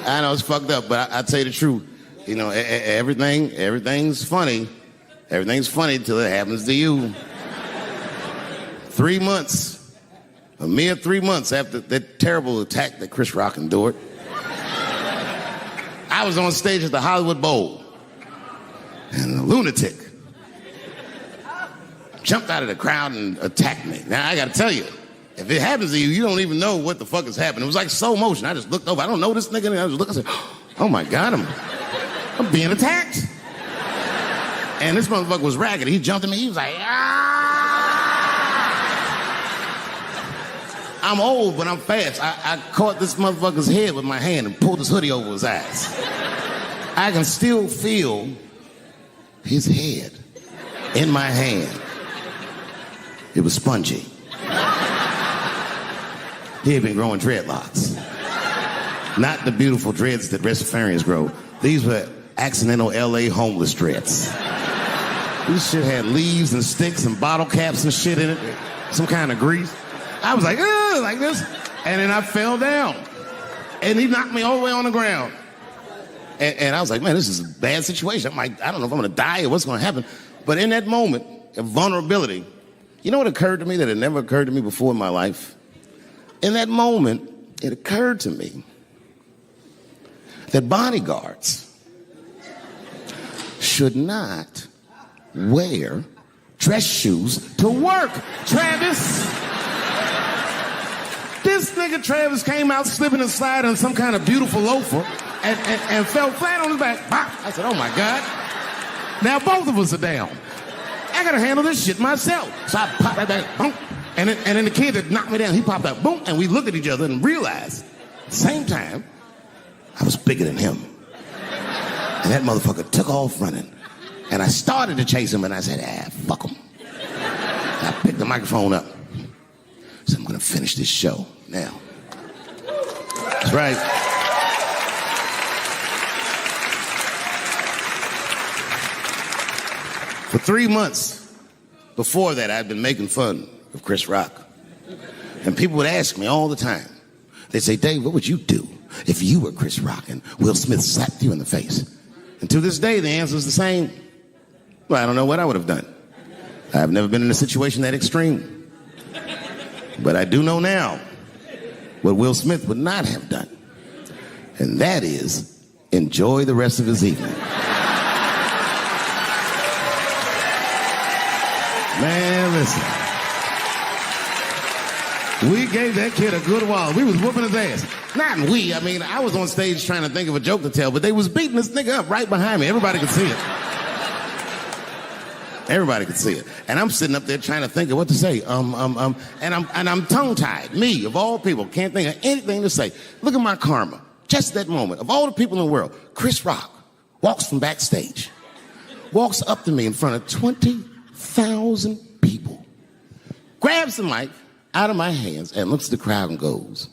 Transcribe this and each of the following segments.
I know it's fucked up, but I tell you the truth. You know, everything's funny. Everything's funny till it happens to you. 3 months, a mere 3 months after that terrible attack that Chris Rock endured, I was on stage at the Hollywood Bowl, and a lunatic jumped out of the crowd and attacked me. Now, I gotta tell you, if it happens to you, you don't even know what the fuck is happening. It was like slow motion. I just looked over. I don't know this nigga. And I just looked and said, oh my God, I'm being attacked. And this motherfucker was ragged. He jumped at me. He was like, ah! I'm old, but I'm fast. I caught this motherfucker's head with my hand and pulled his hoodie over his eyes. I can still feel his head in my hand. It was spongy. He had been growing dreadlocks. Not the beautiful dreads that Rastafarians grow. These were accidental LA homeless dreads. This shit had leaves and sticks and bottle caps and shit in it. Some kind of grease. I was like, ugh, like this. And then I fell down. And he knocked me all the way on the ground. And I was like, man, this is a bad situation. I'm like, I don't know if I'm gonna die or what's gonna happen. But in that moment of vulnerability, you know what occurred to me that had never occurred to me before in my life? In that moment, it occurred to me that bodyguards should not wear dress shoes to work. Travis. This nigga Travis came out slipping and sliding on some kind of beautiful loafer and fell flat on his back. I said, oh my God. Now both of us are down. I gotta handle this shit myself. So I popped that back, boom. And then the kid that knocked me down, he popped out, boom. And we looked at each other and realized at the same time, I was bigger than him. And that motherfucker took off running. And I started to chase him and I said, fuck him. And I picked the microphone up. So I'm gonna finish this show now. That's right. For 3 months before that, I'd been making fun of Chris Rock. And people would ask me all the time. They'd say, Dave, what would you do if you were Chris Rock and Will Smith slapped you in the face? And to this day, the answer is the same. Well, I don't know what I would have done. I've never been in a situation that extreme. But I do know now what Will Smith would not have done. And that is enjoy the rest of his evening. Man, listen. We gave that kid a good while. We was whooping his ass. Not we. I mean, I was on stage trying to think of a joke to tell, but they was beating this nigga up right behind me. Everybody could see it. Everybody could see it. And I'm sitting up there trying to think of what to say. And I'm tongue-tied. Me, of all people, can't think of anything to say. Look at my karma. Just that moment. Of all the people in the world, Chris Rock walks from backstage, walks up to me in front of 20,000 people, grabs the mic out of my hands and looks at the crowd and goes,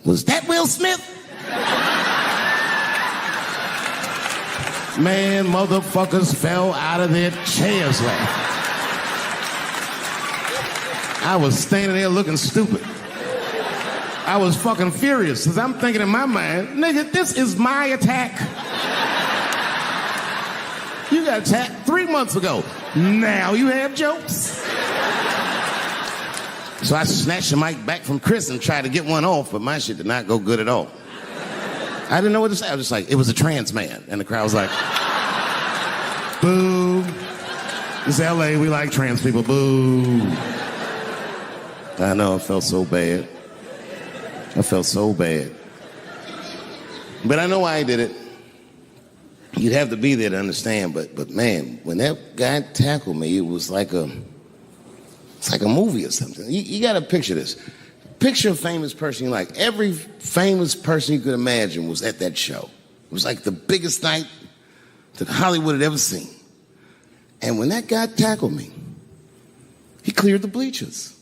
was that Will Smith? Man, motherfuckers fell out of their chairs laughing. I was standing there looking stupid. I was fucking furious because I'm thinking in my mind, nigga, this is my attack. You got attacked 3 months ago. Now you have jokes. So I snatched the mic back from Chris and tried to get one off, but my shit did not go good at all. I didn't know what to say. I was just like, it was a trans man. And the crowd was like, boo. It's LA, we like trans people, boo. I know, I felt so bad. I felt so bad. But I know why I did it. You'd have to be there to understand, but man, when that guy tackled me, it was like it's like a movie or something. You gotta picture this. Picture a famous person you like. Every famous person you could imagine was at that show. It was like the biggest night that Hollywood had ever seen. And when that guy tackled me, he cleared the bleachers.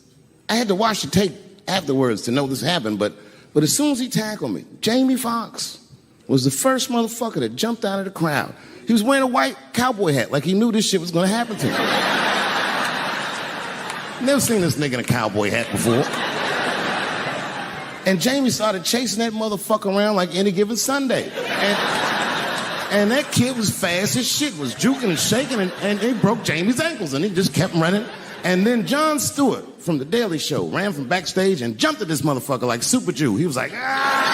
I had to watch the tape afterwards to know this happened, but as soon as he tackled me, Jamie Foxx was the first motherfucker that jumped out of the crowd. He was wearing a white cowboy hat like he knew this shit was gonna happen to him. Never seen this nigga in a cowboy hat before. And Jamie started chasing that motherfucker around like any given Sunday. And that kid was fast as shit, was juking and shaking, and he broke Jamie's ankles, and he just kept running. And then Jon Stewart from The Daily Show ran from backstage and jumped at this motherfucker like Super Jew. He was like, ah!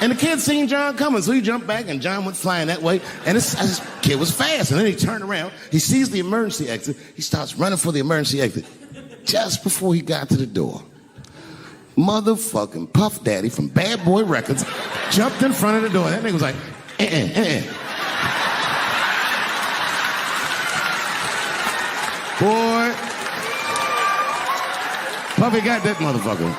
And the kid seen Jon coming, so he jumped back, and Jon went flying that way. And this kid was fast, and then he turned around. He sees the emergency exit. He starts running for the emergency exit. Just before he got to the door, motherfucking Puff Daddy from Bad Boy Records jumped in front of the door. That nigga was like, Boy, Puffy got that motherfucker.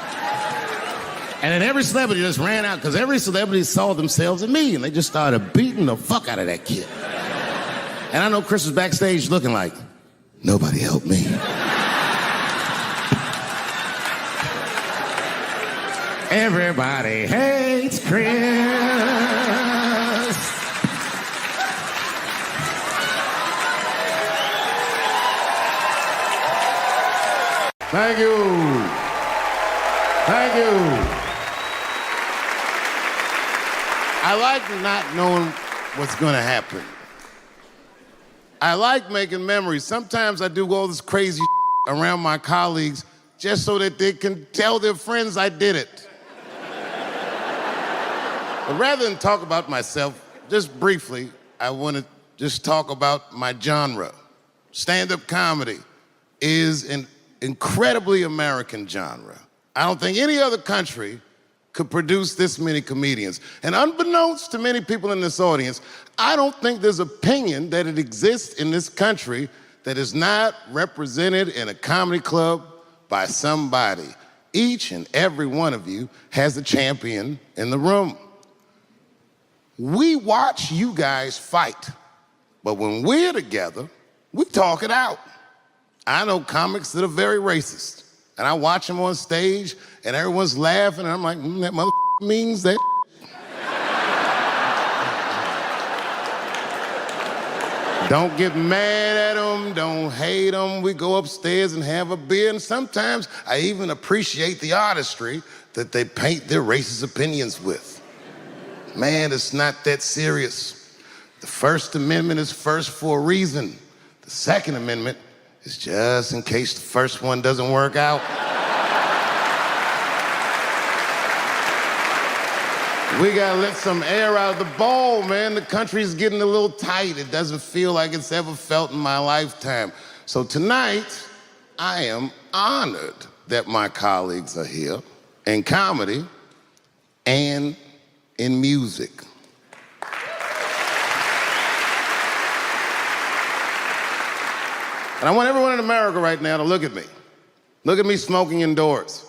And then every celebrity just ran out because every celebrity saw themselves in me, and they just started beating the fuck out of that kid. And I know Chris was backstage looking like, nobody helped me. Everybody hates Chris. Thank you. Thank you. I like not knowing what's going to happen. I like making memories. Sometimes I do all this crazy around my colleagues just so that they can tell their friends I did it. But rather than talk about myself, just briefly, I want to just talk about my genre. Stand-up comedy is an incredibly American genre. I don't think any other country could produce this many comedians. And unbeknownst to many people in this audience, I don't think there's opinion that it exists in this country that is not represented in a comedy club by somebody. Each and every one of you has a champion in the room. We watch you guys fight, but when we're together, we talk it out. I know comics that are very racist, and I watch them on stage, and everyone's laughing, and I'm like, that mother means that. Don't get mad at them, don't hate them. We go upstairs and have a beer, and sometimes I even appreciate the artistry that they paint their racist opinions with. Man, it's not that serious. The First Amendment is first for a reason. The Second Amendment is just in case the first one doesn't work out. We gotta let some air out of the ball, man. The country's getting a little tight. It doesn't feel like it's ever felt in my lifetime. So tonight, I am honored that my colleagues are here in comedy and in music. And I want everyone in America right now to look at me. Look at me smoking indoors.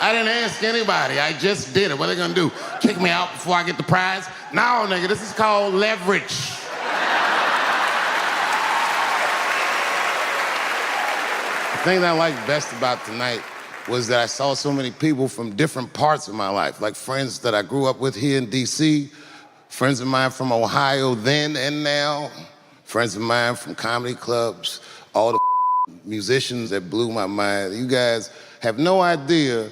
I didn't ask anybody, I just did it. What are they gonna do? Kick me out before I get the prize? No, nigga, this is called leverage. The thing that I liked best about tonight was that I saw so many people from different parts of my life, like friends that I grew up with here in DC, friends of mine from Ohio then and now, friends of mine from comedy clubs, all the musicians that blew my mind. You guys have no idea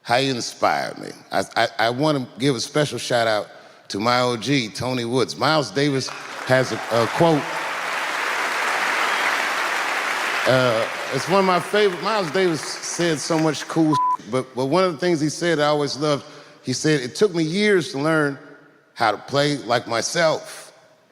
how you inspired me. I want to give a special shout out to my OG, Tony Woods. Miles Davis has a quote. It's one of my favorite. Miles Davis said so much cool shit, but one of the things he said I always loved, he said, it took me years to learn how to play like myself.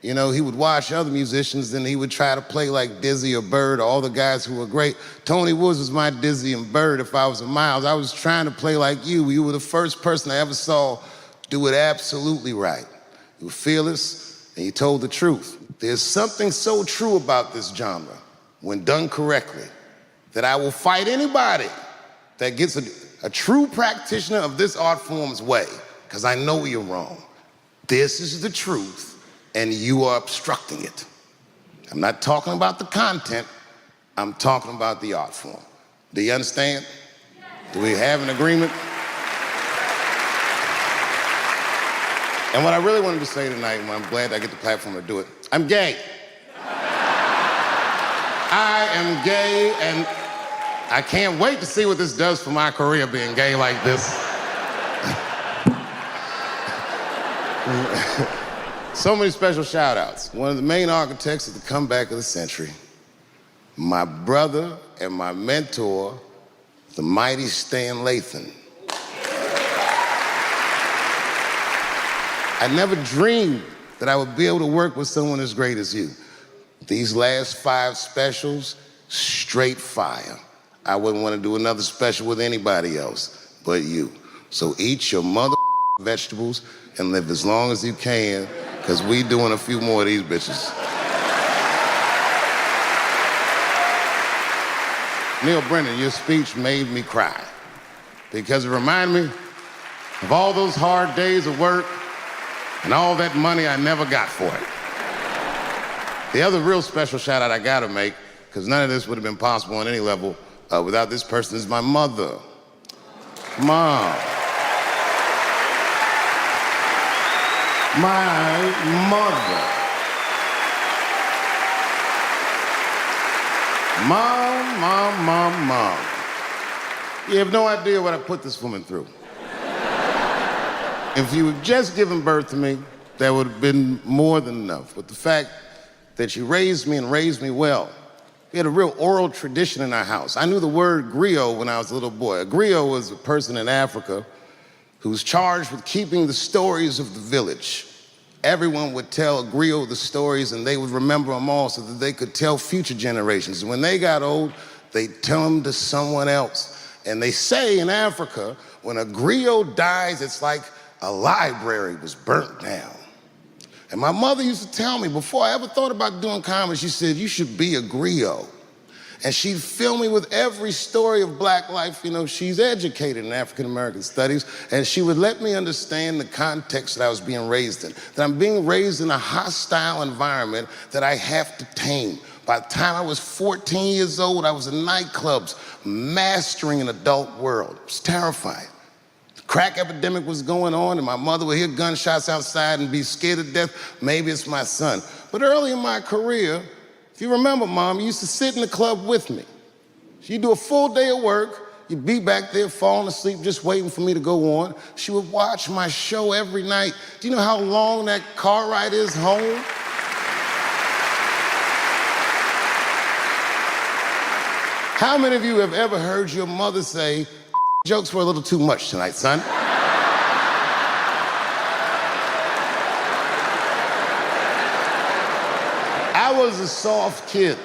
You know, he would watch other musicians and he would try to play like Dizzy or Bird, or all the guys who were great. Tony Woods was my Dizzy and Bird if I was a Miles. I was trying to play like you. You were the first person I ever saw do it absolutely right. You were fearless and you told the truth. There's something so true about this genre, when done correctly, that I will fight anybody that gets a true practitioner of this art form's way, because I know you're wrong. This is the truth, and you are obstructing it. I'm not talking about the content, I'm talking about the art form. Do you understand? Do we have an agreement? And what I really wanted to say tonight, and I'm glad I get the platform to do it, I'm gay. I am gay, and I can't wait to see what this does for my career, being gay like this. So many special shout outs. One of the main architects of the comeback of the century, my brother and my mentor, the mighty Stan Lathan. I never dreamed that I would be able to work with someone as great as you. These last 5 specials, straight fire. I wouldn't want to do another special with anybody else but you. So eat your mother vegetables and live as long as you can, because we doing a few more of these bitches. Neil Brennan, your speech made me cry because it reminded me of all those hard days of work and all that money I never got for it. The other real special shout out I gotta make, because none of this would have been possible on any level without this person, is my mother. Mom. My mother. Mom. You have no idea what I put this woman through. If you had just given birth to me, that would have been more than enough. But the fact that you raised me and raised me well, we had a real oral tradition in our house. I knew the word griot when I was a little boy. A griot was a person in Africa who was charged with keeping the stories of the village. Everyone would tell a griot the stories, and they would remember them all so that they could tell future generations. And when they got old, they'd tell them to someone else. And they say in Africa, when a griot dies, it's like a library was burnt down. And my mother used to tell me, before I ever thought about doing comedy, she said, you should be a griot. And she'd fill me with every story of black life. You know, she's educated in African-American studies, and she would let me understand the context that I was being raised in, that I'm being raised in a hostile environment that I have to tame. By the time I was 14 years old, I was in nightclubs, mastering an adult world. It was terrifying. The crack epidemic was going on, and my mother would hear gunshots outside and be scared to death. Maybe it's my son. But early in my career, if you remember, Mom, you used to sit in the club with me. She'd do a full day of work. You'd be back there falling asleep, just waiting for me to go on. She would watch my show every night. Do you know how long that car ride is home? How many of you have ever heard your mother say, jokes were a little too much tonight, son? I was a soft kid.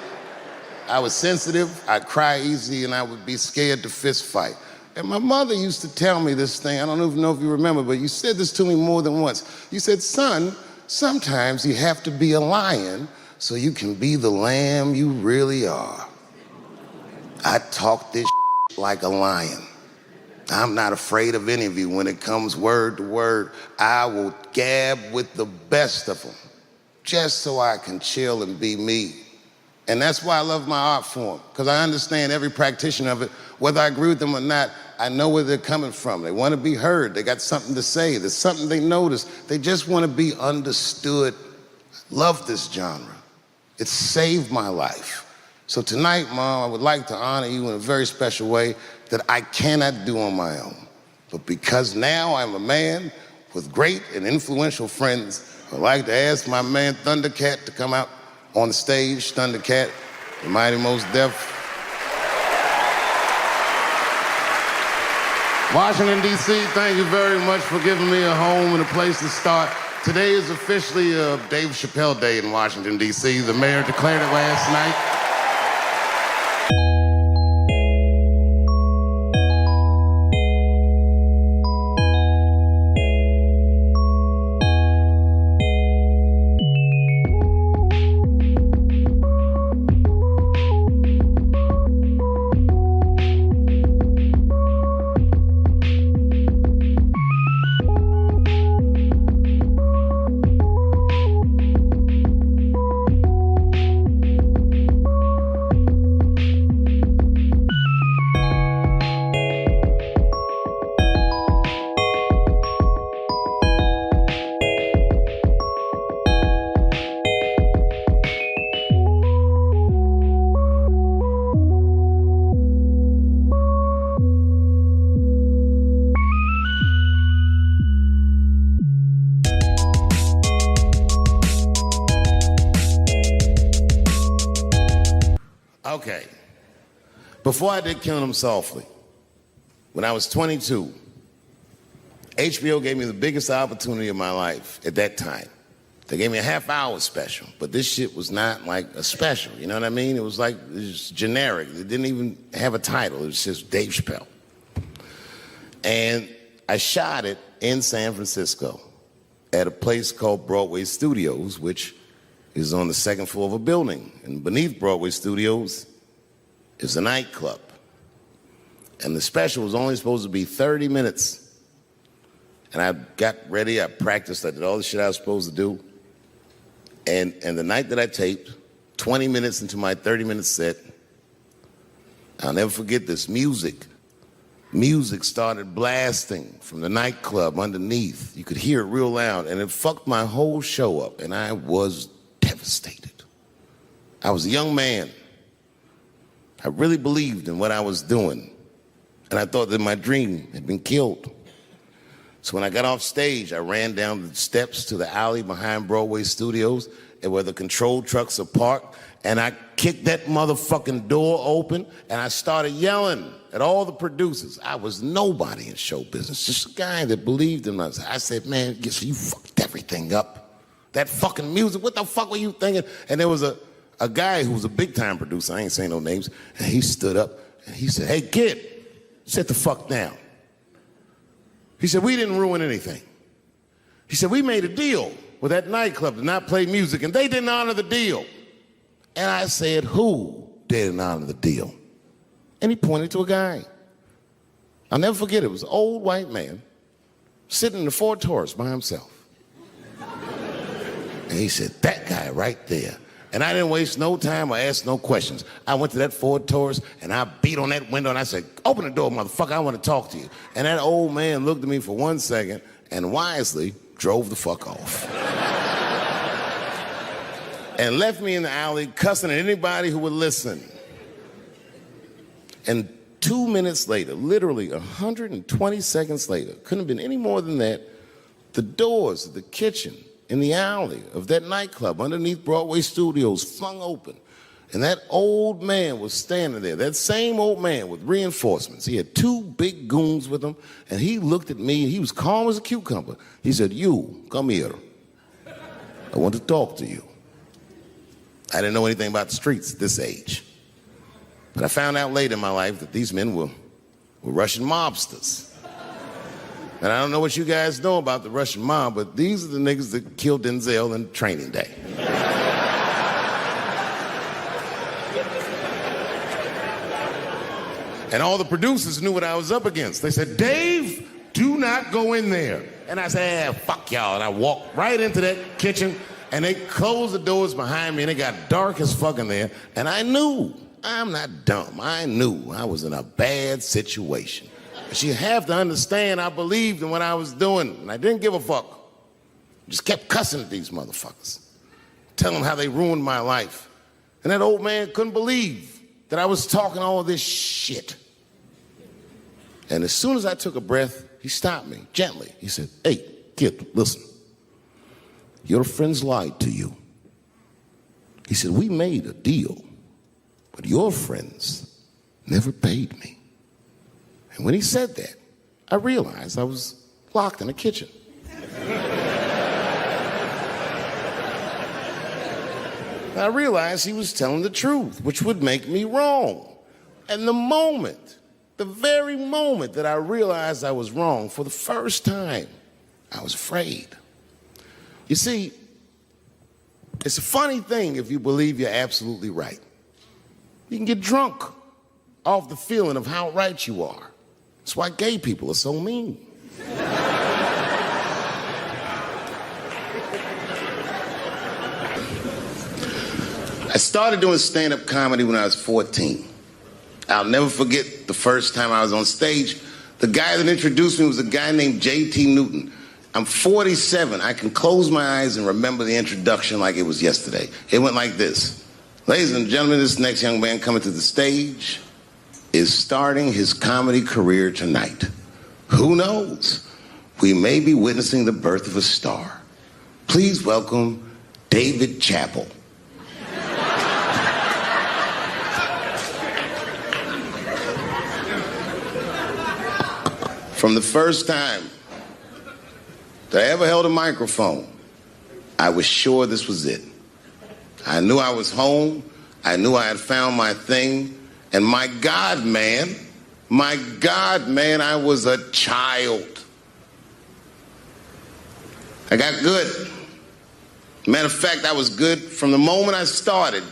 I was sensitive, I'd cry easy, and I would be scared to fist fight. And my mother used to tell me this thing, I don't even know if you remember, but you said this to me more than once. You said, son, sometimes you have to be a lion so you can be the lamb you really are. I talk this like a lion. I'm not afraid of any of you. When it comes word to word, I will gab with the best of them, just so I can chill and be me. And that's why I love my art form, because I understand every practitioner of it. Whether I agree with them or not, I know where they're coming from. They want to be heard. They got something to say. There's something they notice. They just want to be understood. Love this genre. It saved my life. So tonight, Mom, I would like to honor you in a very special way that I cannot do on my own. But because now I'm a man with great and influential friends, I'd like to ask my man Thundercat to come out on the stage. Thundercat, the Mighty Most Def. Washington, D.C., thank you very much for giving me a home and a place to start. Today is officially Dave Chappelle Day in Washington, D.C. The mayor declared it last night. Before I did Killing Them Softly, when I was 22, HBO gave me the biggest opportunity of my life at that time. They gave me a half-hour special, but this shit was not like a special, you know what I mean? It was generic. It didn't even have a title. It was just Dave Chappelle. And I shot it in San Francisco at a place called Broadway Studios, which is on the second floor of a building. And beneath Broadway Studios is a nightclub. And the special was only supposed to be 30 minutes. And I got ready, I practiced, I did all the shit I was supposed to do. And the night that I taped, 20 minutes into my 30-minute set, I'll never forget this, music started blasting from the nightclub underneath. You could hear it real loud, and it fucked my whole show up, and I was devastated. I was a young man. I really believed in what I was doing, and I thought that my dream had been killed. So when I got off stage, I ran down the steps to the alley behind Broadway Studios and where the control trucks are parked, and I kicked that motherfucking door open, and I started yelling at all the producers. I was nobody in show business, just a guy that believed in myself. I said, man, you fucked everything up. That fucking music, what the fuck were you thinking? And there was a guy who was a big-time producer, I ain't saying no names, and he stood up, and he said, hey, kid, sit the fuck down. He said, we didn't ruin anything. He said, we made a deal with that nightclub to not play music, and they didn't honor the deal. And I said, who didn't honor the deal? And he pointed to a guy. I'll never forget it. It was an old white man sitting in the Ford Taurus by himself. And he said, that guy right there. And I didn't waste no time or ask no questions. I went to that Ford Taurus, and I beat on that window, and I said, open the door, motherfucker, I want to talk to you. And that old man looked at me for 1 second and wisely drove the fuck off. And left me in the alley cussing at anybody who would listen. And 2 minutes later, literally 120 seconds later, couldn't have been any more than that, the doors of the kitchen in the alley of that nightclub underneath Broadway Studios flung open. And that old man was standing there, that same old man with reinforcements. He had 2 big goons with him, and he looked at me, and he was calm as a cucumber. He said, you, come here. I want to talk to you. I didn't know anything about the streets at this age. But I found out later in my life that these men were Russian mobsters. And I don't know what you guys know about the Russian mob, but these are the niggas that killed Denzel in Training Day. And all the producers knew what I was up against. They said, Dave, do not go in there. And I said, fuck y'all. And I walked right into that kitchen, and they closed the doors behind me, and it got dark as fuck in there. And I knew, I'm not dumb, I knew I was in a bad situation. But you have to understand, I believed in what I was doing, and I didn't give a fuck. Just kept cussing at these motherfuckers, telling them how they ruined my life. And that old man couldn't believe that I was talking all this shit. And as soon as I took a breath, he stopped me gently. He said, hey, kid, listen. Your friends lied to you. He said, we made a deal, but your friends never paid me. And when he said that, I realized I was locked in the kitchen. I realized he was telling the truth, which would make me wrong. And the very moment that I realized I was wrong, for the first time, I was afraid. You see, it's a funny thing if you believe you're absolutely right. You can get drunk off the feeling of how right you are. That's why gay people are so mean. I started doing stand-up comedy when I was 14. I'll never forget the first time I was on stage. The guy that introduced me was a guy named J.T. Newton. I'm 47. I can close my eyes and remember the introduction like it was yesterday. It went like this. Ladies and gentlemen, this next young man coming to the stage is starting his comedy career tonight. Who knows? We may be witnessing the birth of a star. Please welcome David Chappelle. From the first time that I ever held a microphone, I was sure this was it. I knew I was home. I knew I had found my thing. And my God, man, I was a child. I got good. Matter of fact, I was good from the moment I started.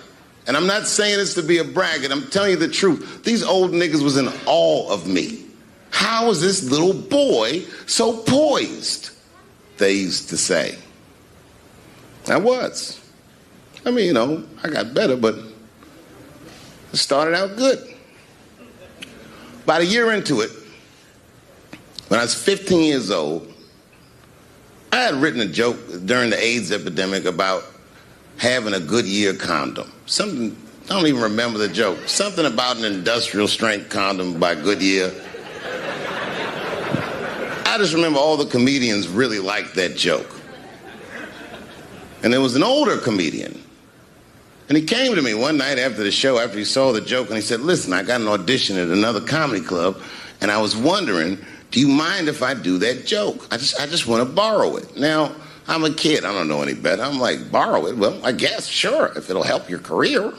And I'm not saying this to be a braggart. I'm telling you the truth. These old niggas was in awe of me. How is this little boy so poised? They used to say. I was. I mean, I got better, but it started out good. About a year into it, when I was 15 years old, I had written a joke during the AIDS epidemic about having a Goodyear condom. Something, I don't even remember the joke. Something about an industrial strength condom by Goodyear. I just remember all the comedians really liked that joke. And there was an older comedian. And he came to me one night after the show, after he saw the joke, and he said, listen, I got an audition at another comedy club, and I was wondering, do you mind if I do that joke? I just want to borrow it. Now, I'm a kid. I don't know any better. I'm like, borrow it? Well, I guess, sure, if it'll help your career.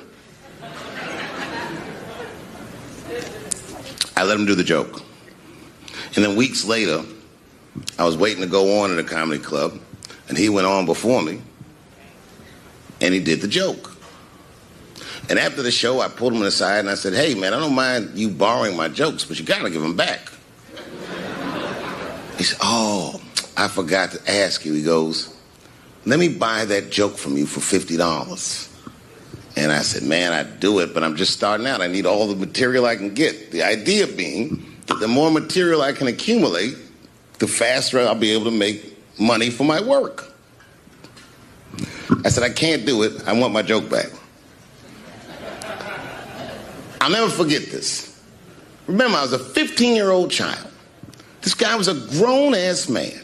I let him do the joke. And then weeks later, I was waiting to go on at a comedy club, and he went on before me, and he did the joke. And after the show, I pulled him aside, and I said, hey, man, I don't mind you borrowing my jokes, but you got to give them back. He said, oh, I forgot to ask you. He goes, let me buy that joke from you for $50. And I said, man, I'd do it, but I'm just starting out. I need all the material I can get. The idea being that the more material I can accumulate, the faster I'll be able to make money for my work. I said, I can't do it. I want my joke back. I'll never forget this. Remember, I was a 15-year-old child. This guy was a grown-ass man.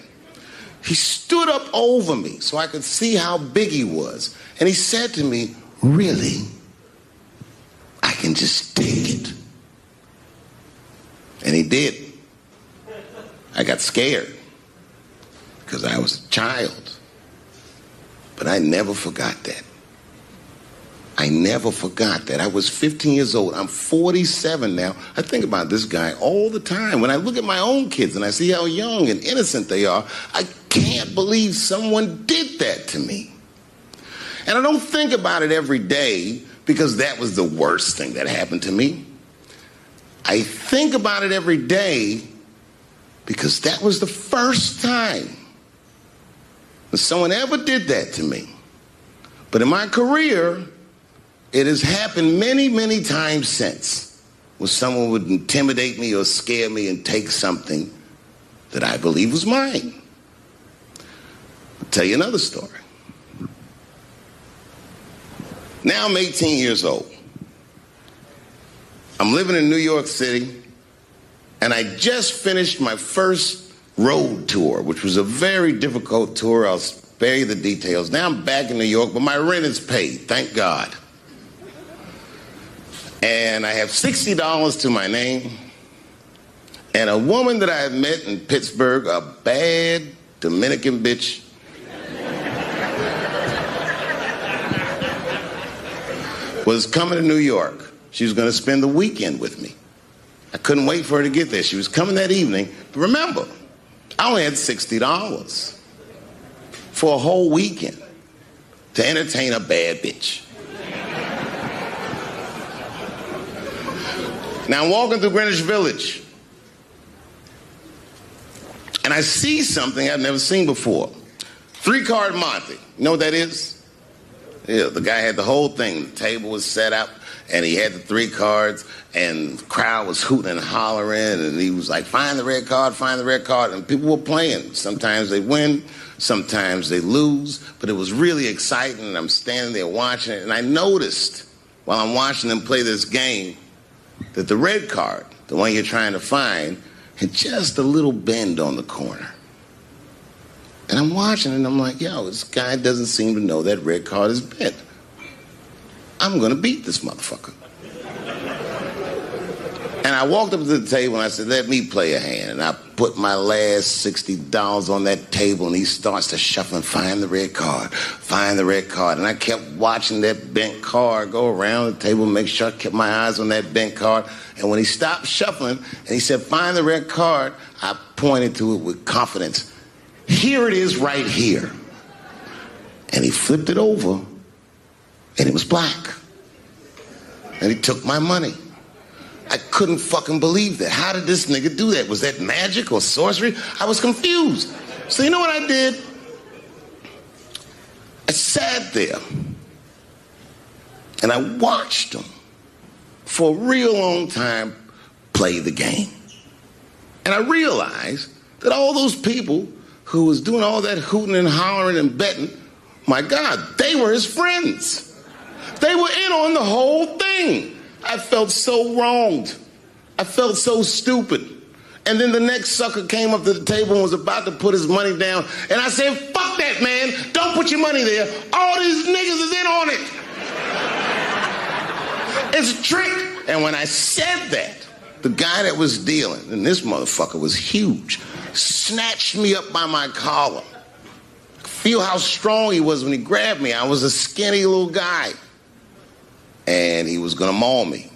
He stood up over me so I could see how big he was. And he said to me, really? I can just take it. And he did. I got scared because I was a child. But I never forgot that. I never forgot that. I was 15 years old. I'm 47 now. I think about this guy all the time. When I look at my own kids and I see how young and innocent they are, I can't believe someone did that to me. And I don't think about it every day because that was the worst thing that happened to me. I think about it every day because that was the first time that someone ever did that to me. But in my career, it has happened many, many times since, where someone would intimidate me or scare me and take something that I believe was mine. I'll tell you another story. Now I'm 18 years old. I'm living in New York City, and I just finished my first road tour, which was a very difficult tour. I'll spare you the details. Now I'm back in New York, but my rent is paid, thank God. And I have $60 to my name, and a woman that I had met in Pittsburgh, a bad Dominican bitch, was coming to New York. She was going to spend the weekend with me. I couldn't wait for her to get there. She was coming that evening. But remember, I only had $60 for a whole weekend to entertain a bad bitch. Now I'm walking through Greenwich Village, and I see something I've never seen before. 3-card Monte. You know what that is? Yeah, the guy had the whole thing. The table was set up, and he had the 3 cards, and the crowd was hooting and hollering, and he was like, find the red card, and people were playing. Sometimes they win, sometimes they lose, but it was really exciting, and I'm standing there watching it, and I noticed while I'm watching them play this game that the red card, the one you're trying to find, had just a little bend on the corner. And I'm watching it, and I'm like, yo, this guy doesn't seem to know that red card is bent. I'm going to beat this motherfucker. And I walked up to the table, and I said, let me play a hand. And I put my last $60 on that table, and he starts to shuffle and find the red card, find the red card. And I kept watching that bent card go around the table, make sure I kept my eyes on that bent card. And when he stopped shuffling and he said, find the red card, I pointed to it with confidence. Here it is right here. And he flipped it over, and it was black. And he took my money. I couldn't fucking believe that. How did this nigga do that? Was that magic or sorcery? I was confused. So you know what I did? I sat there and I watched him for a real long time play the game. And I realized that all those people who was doing all that hooting and hollering and betting, my God, they were his friends. They were in on the whole thing. I felt so wronged. I felt so stupid. And then the next sucker came up to the table and was about to put his money down. And I said, fuck that, man. Don't put your money there. All these niggas is in on it. It's a trick. And when I said that, the guy that was dealing, and this motherfucker was huge, snatched me up by my collar. Feel how strong he was when he grabbed me. I was a skinny little guy. And he was gonna maul me.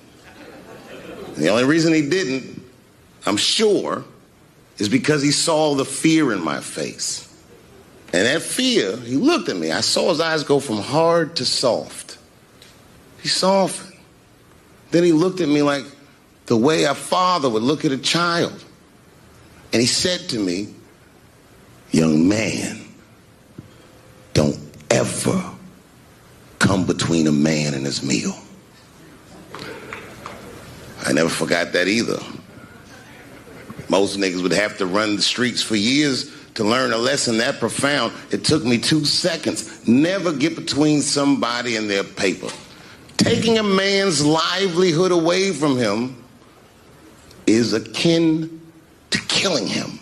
And the only reason he didn't, I'm sure, is because he saw the fear in my face. And that fear, he looked at me. I saw his eyes go from hard to soft. He softened. Then he looked at me like the way a father would look at a child. And he said to me, young man, don't ever come between a man and his meal. I never forgot that either. Most niggas would have to run the streets for years to learn a lesson that profound. It took me 2 seconds. Never get between somebody and their paper. Taking a man's livelihood away from him is akin to killing him.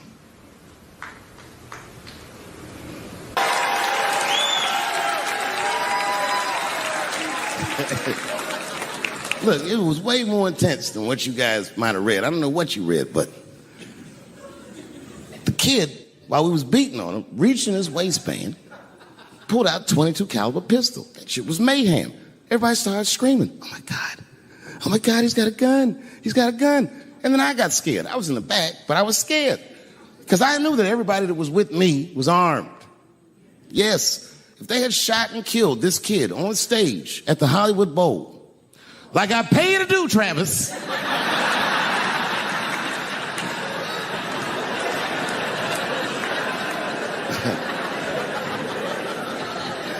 Look, it was way more intense than what you guys might have read. I don't know what you read, but the kid, while we was beating on him, reached in his waistband, pulled out a .22 caliber pistol. That shit was mayhem. Everybody started screaming, oh my God, he's got a gun. He's got a gun. And then I got scared. I was in the back, but I was scared because I knew that everybody that was with me was armed. Yes, if they had shot and killed this kid on stage at the Hollywood Bowl, like I pay you to do, Travis.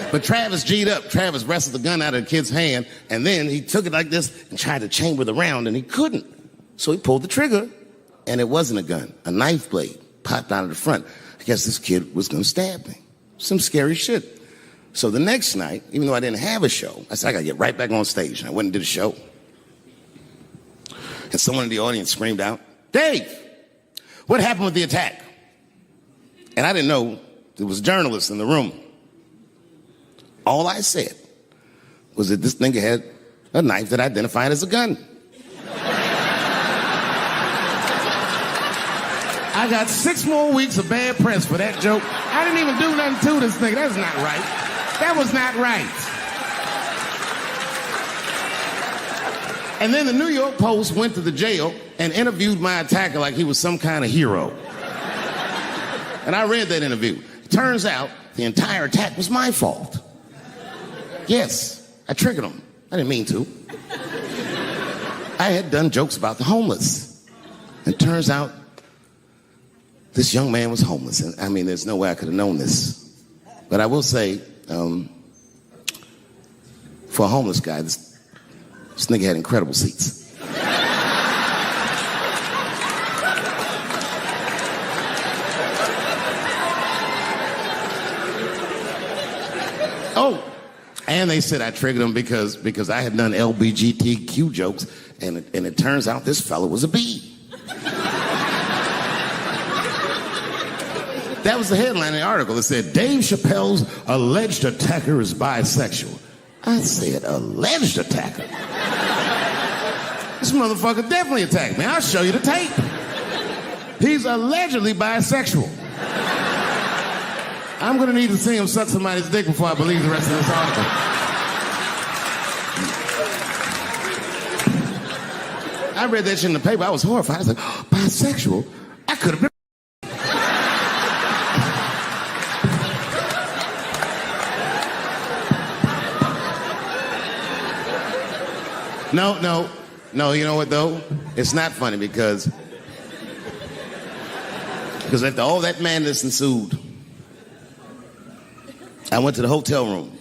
But Travis G'd up. Travis wrestled the gun out of the kid's hand, and then he took it like this and tried to chamber the round, and he couldn't. So he pulled the trigger, and it wasn't a gun. A knife blade popped out of the front. I guess this kid was going to stab me. Some scary shit. So the next night, even though I didn't have a show, I said, I got to get right back on stage. And I went and did a show. And someone in the audience screamed out, Dave, what happened with the attack? And I didn't know there was journalists in the room. All I said was that this nigga had a knife that identified as a gun. I got 6 more weeks of bad press for that joke. I didn't even do nothing to this nigga. That's not right. That was not right. And then the New York Post went to the jail and interviewed my attacker like he was some kind of hero. And I read that interview. It turns out the entire attack was my fault. Yes, I triggered him. I didn't mean to. I had done jokes about the homeless. It turns out this young man was homeless. And I mean, there's no way I could have known this. But I will say, for a homeless guy, this nigga had incredible seats. Oh, and they said I triggered him because I had done LBGTQ jokes, and it turns out this fella was a B. That was the headline in the article. It said, Dave Chappelle's alleged attacker is bisexual. I said, alleged attacker? This motherfucker definitely attacked me. I'll show you the tape. He's allegedly bisexual. I'm gonna need to see him suck somebody's dick before I believe the rest of this article. I read that shit in the paper. I was horrified. I was like, oh, bisexual? I could have been. No, you know what, though? It's not funny because after all that madness ensued, I went to the hotel room.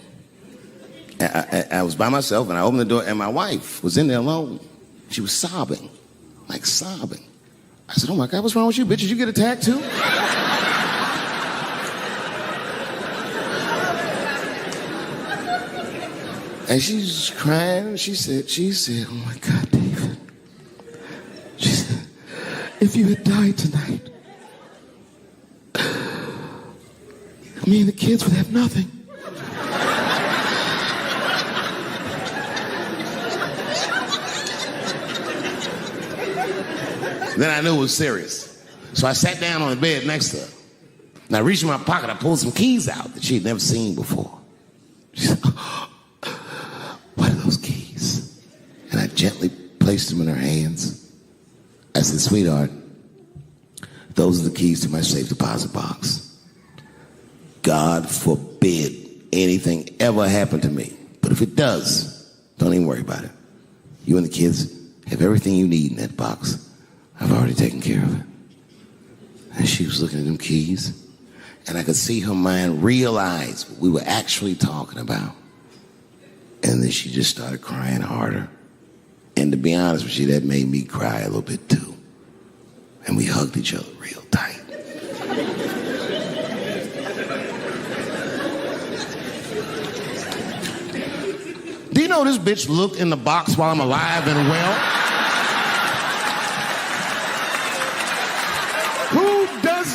I was by myself, and I opened the door, and my wife was in there alone. She was sobbing, like sobbing. I said, oh my God, what's wrong with you, bitch? Did you get attacked too? And she's crying. She said, oh my God, David. She said, if you had died tonight, me and the kids would have nothing. Then I knew it was serious. So I sat down on the bed next to her. And I reached in my pocket, I pulled some keys out that she had never seen before. She said, oh, what are those keys? And I gently placed them in her hands. I said, sweetheart, those are the keys to my safe deposit box. God forbid anything ever happen to me. But if it does, don't even worry about it. You and the kids have everything you need in that box. I've already taken care of it. And she was looking at them keys, and I could see her mind realize what we were actually talking about. And then she just started crying harder. And to be honest with you, that made me cry a little bit too. And we hugged each other real tight. Do you know this bitch looked in the box while I'm alive and well?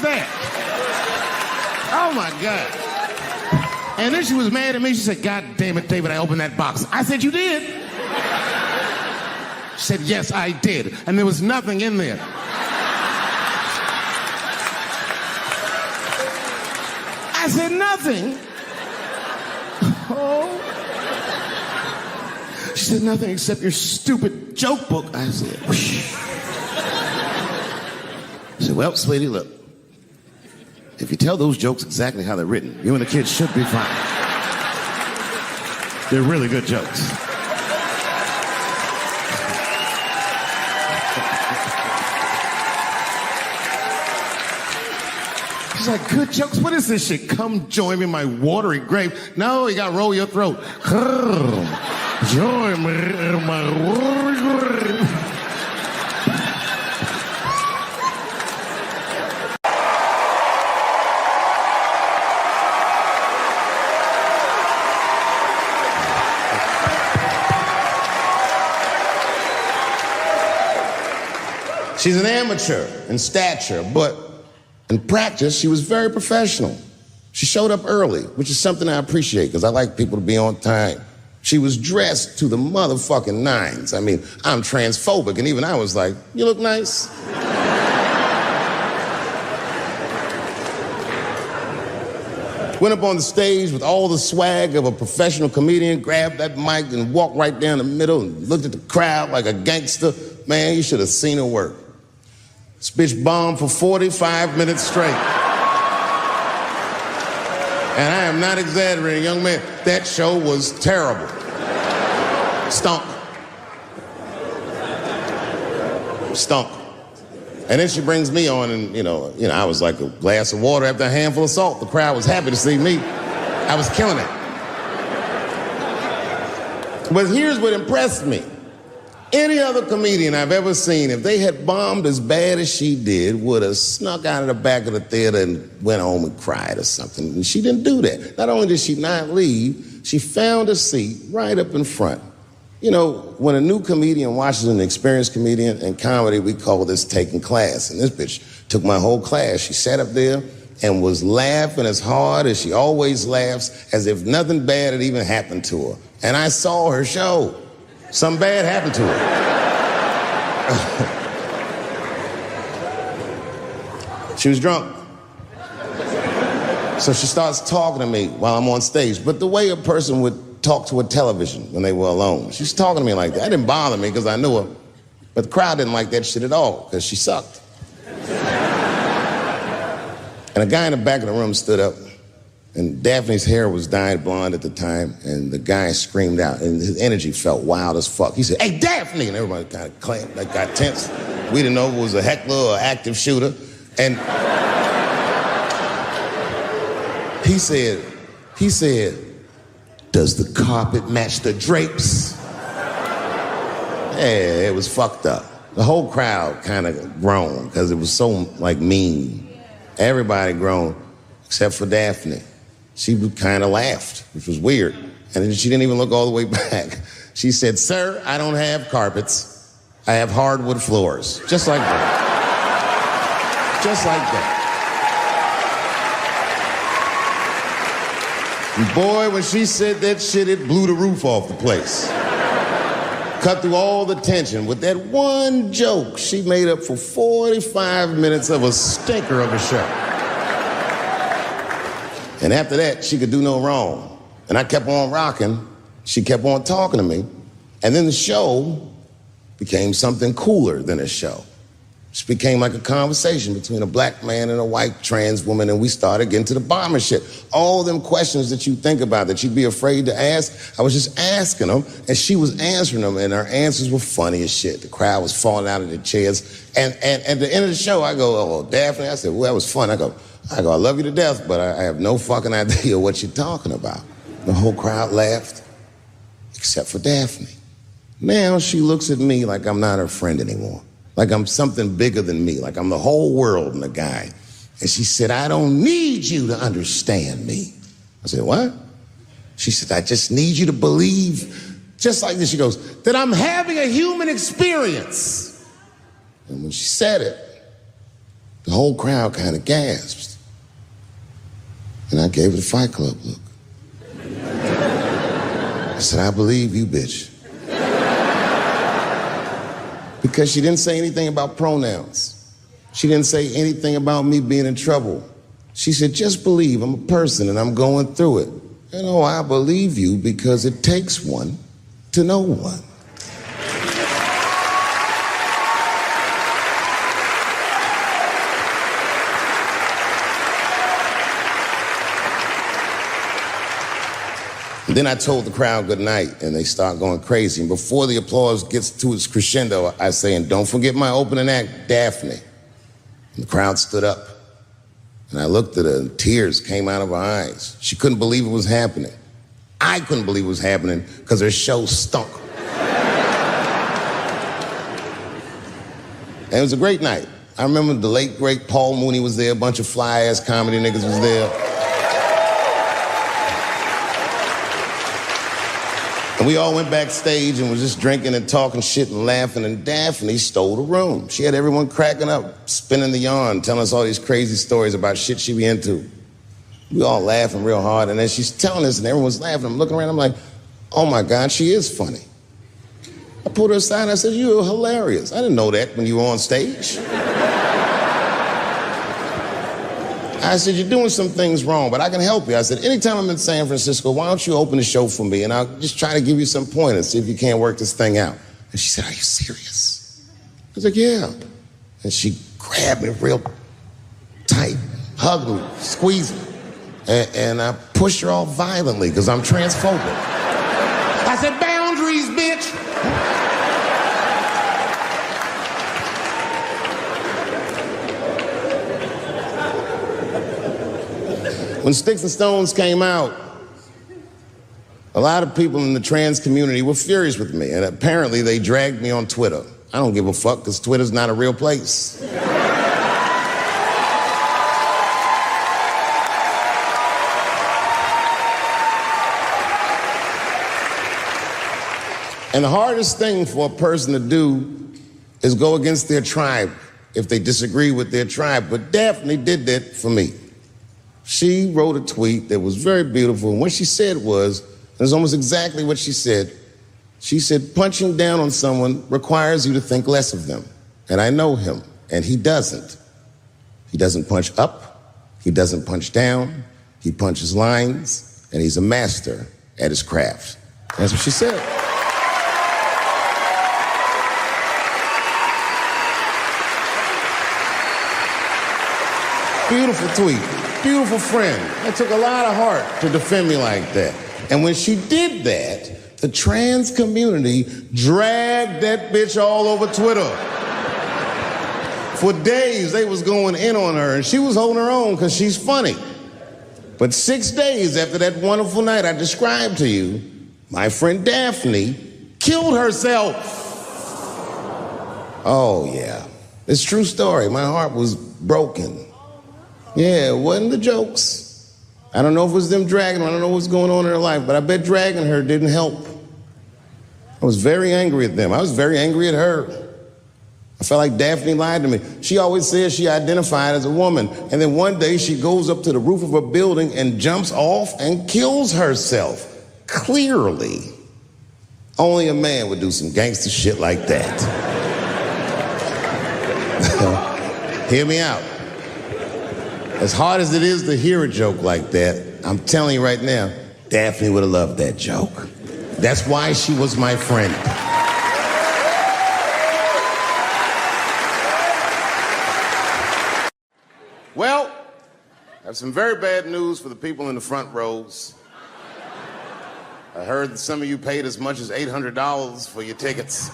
That. Oh my God. And then she was mad at me. She said, God damn it, David, I opened that box. I said, you did? She said, yes, I did. And there was nothing in there. I said, nothing? Oh. She said, nothing except your stupid joke book. I said, whoosh. I said, well, sweetie, look. If you tell those jokes exactly how they're written, you and the kids should be fine. They're really good jokes. She's like, good jokes? What is this shit? Come join me in my watery grave. No, you gotta roll your throat. Join me in my watery grave. She's an amateur in stature, but in practice, she was very professional. She showed up early, which is something I appreciate because I like people to be on time. She was dressed to the motherfucking nines. I mean, I'm transphobic, and even I was like, you look nice. Went up on the stage with all the swag of a professional comedian, grabbed that mic and walked right down the middle and looked at the crowd like a gangster. Man, you should have seen her work. This bitch bombed for 45 minutes straight. And I am not exaggerating, young man. That show was terrible. Stunk. Stunk. And then she brings me on, and you know, I was like a glass of water after a handful of salt. The crowd was happy to see me. I was killing it. But here's what impressed me. Any other comedian I've ever seen, if they had bombed as bad as she did, would have snuck out of the back of the theater and went home and cried or something. And she didn't do that. Not only did she not leave, she found a seat right up in front. You know, when a new comedian watches an experienced comedian in comedy, we call this taking class. And this bitch took my whole class. She sat up there and was laughing as hard as she always laughs, as if nothing bad had even happened to her. And I saw her show. Something bad happened to her. She was drunk. So she starts talking to me while I'm on stage, but the way a person would talk to a television when they were alone. She's talking to me like that. That didn't bother me because I knew her, but the crowd didn't like that shit at all because she sucked. And a guy in the back of the room stood up, and Daphne's hair was dyed blonde at the time, and the guy screamed out, and his energy felt wild as fuck. He said, "Hey, Daphne!" And everybody kind of clamped, like got tense. We didn't know if it was a heckler or active shooter. And he said, "Does the carpet match the drapes?" Yeah, it was fucked up. The whole crowd kind of groaned because it was so, like, mean. Everybody groaned, except for Daphne. She kind of laughed, which was weird. And then she didn't even look all the way back. She said, "Sir, I don't have carpets. I have hardwood floors." Just like that. Just like that. And boy, when she said that shit, it blew the roof off the place. Cut through all the tension. With that one joke, she made up for 45 minutes of a stinker of a show. And after that, she could do no wrong. And I kept on rocking. She kept on talking to me. And then the show became something cooler than a show. It became like a conversation between a black man and a white trans woman, and we started getting to the bottom of shit. All them questions that you think about that you'd be afraid to ask, I was just asking them, and she was answering them, and her answers were funny as shit. The crowd was falling out of their chairs. And at the end of the show, I go, "Oh, Daphne," I said, "Well, that was fun." I go, "I love you to death, but I have no fucking idea what you're talking about." The whole crowd laughed, except for Daphne. Now she looks at me like I'm not her friend anymore. Like I'm something bigger than me, like I'm the whole world and the guy. And she said, "I don't need you to understand me." I said, "What?" She said, "I just need you to believe," just like this, she goes, "that I'm having a human experience." And when she said it, the whole crowd kind of gasped. And I gave it a Fight Club look. I said, "I believe you, bitch." Because she didn't say anything about pronouns. She didn't say anything about me being in trouble. She said, "Just believe I'm a person and I'm going through it." And oh, I believe you because it takes one to know one. And then I told the crowd good night, and they start going crazy. And before the applause gets to its crescendo, I say, "And don't forget my opening act, Daphne." And the crowd stood up. And I looked at her, and tears came out of her eyes. She couldn't believe it was happening. I couldn't believe it was happening because her show stunk. And it was a great night. I remember the late, great Paul Mooney was there. A bunch of fly-ass comedy niggas was there. And we all went backstage and was just drinking and talking shit and laughing, and Daphne stole the room. She had everyone cracking up, spinning the yarn, telling us all these crazy stories about shit she be into. We all laughing real hard, and then she's telling us, and everyone's laughing. I'm looking around, I'm like, "Oh my God, she is funny." I pulled her aside and I said, "You're hilarious. I didn't know that when you were on stage." I said, "You're doing some things wrong, but I can help you." I said, "Anytime I'm in San Francisco, why don't you open the show for me, and I'll just try to give you some pointers, see if you can't work this thing out." And she said, "Are you serious?" I was like, "Yeah." And she grabbed me real tight, hugged me, squeezed me, and I pushed her off violently because I'm transphobic. I said, "Boundaries, bitch." When Sticks and Stones came out, a lot of people in the trans community were furious with me, and apparently they dragged me on Twitter. I don't give a fuck, because Twitter's not a real place. And the hardest thing for a person to do is go against their tribe if they disagree with their tribe. But Daphne did that for me. She wrote a tweet that was very beautiful, and what she said was, it was almost exactly what she said. She said, "Punching down on someone requires you to think less of them. And I know him, and he doesn't. He doesn't punch up, he doesn't punch down, he punches lines, and he's a master at his craft. That's what she said. Beautiful tweet, beautiful friend. That took a lot of heart to defend me like that. And when she did that, the trans community dragged that bitch all over Twitter. For days, they was going in on her, and she was holding her own because she's funny. But 6 days after that wonderful night I described to you, my friend Daphne killed herself. Oh, yeah. It's a true story. My heart was broken. Yeah, it wasn't the jokes. I don't know if it was them dragging her. I don't know what's going on in her life, but I bet dragging her didn't help. I was very angry at them. I was very angry at her. I felt like Daphne lied to me. She always says she identified as a woman, and then one day she goes up to the roof of a building and jumps off and kills herself. Clearly, only a man would do some gangster shit like that. Hear me out. As hard as it is to hear a joke like that, I'm telling you right now, Daphne would have loved that joke. That's why she was my friend. Well, I have some very bad news for the people in the front rows. I heard that some of you paid as much as $800 for your tickets.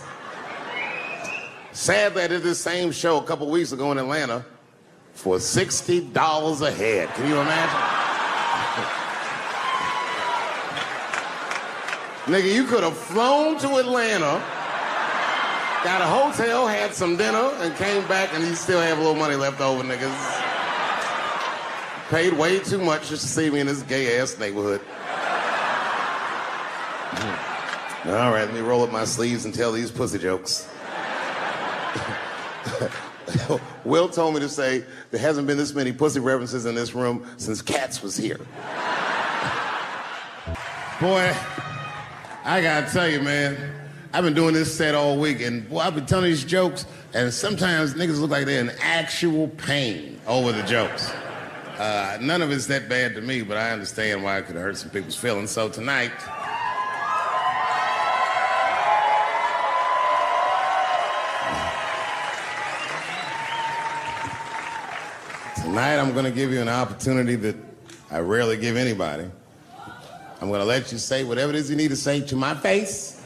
Sadly, I did this same show a couple weeks ago in Atlanta for $60 a head. Can you imagine? Nigga, you could have flown to Atlanta, got a hotel, had some dinner, and came back, and you still have a little money left over, niggas. Paid way too much just to see me in this gay-ass neighborhood. All right, let me roll up my sleeves and tell these pussy jokes. Will told me to say there hasn't been this many pussy references in this room since Cats was here. Boy, I gotta tell you, man, I've been doing this set all week, and boy, I've been telling these jokes, and sometimes niggas look like they're in actual pain over the jokes. None of it's that bad to me, but I understand why it could hurt some people's feelings. So tonight, I'm gonna give you an opportunity that I rarely give anybody. I'm gonna let you say whatever it is you need to say to my face,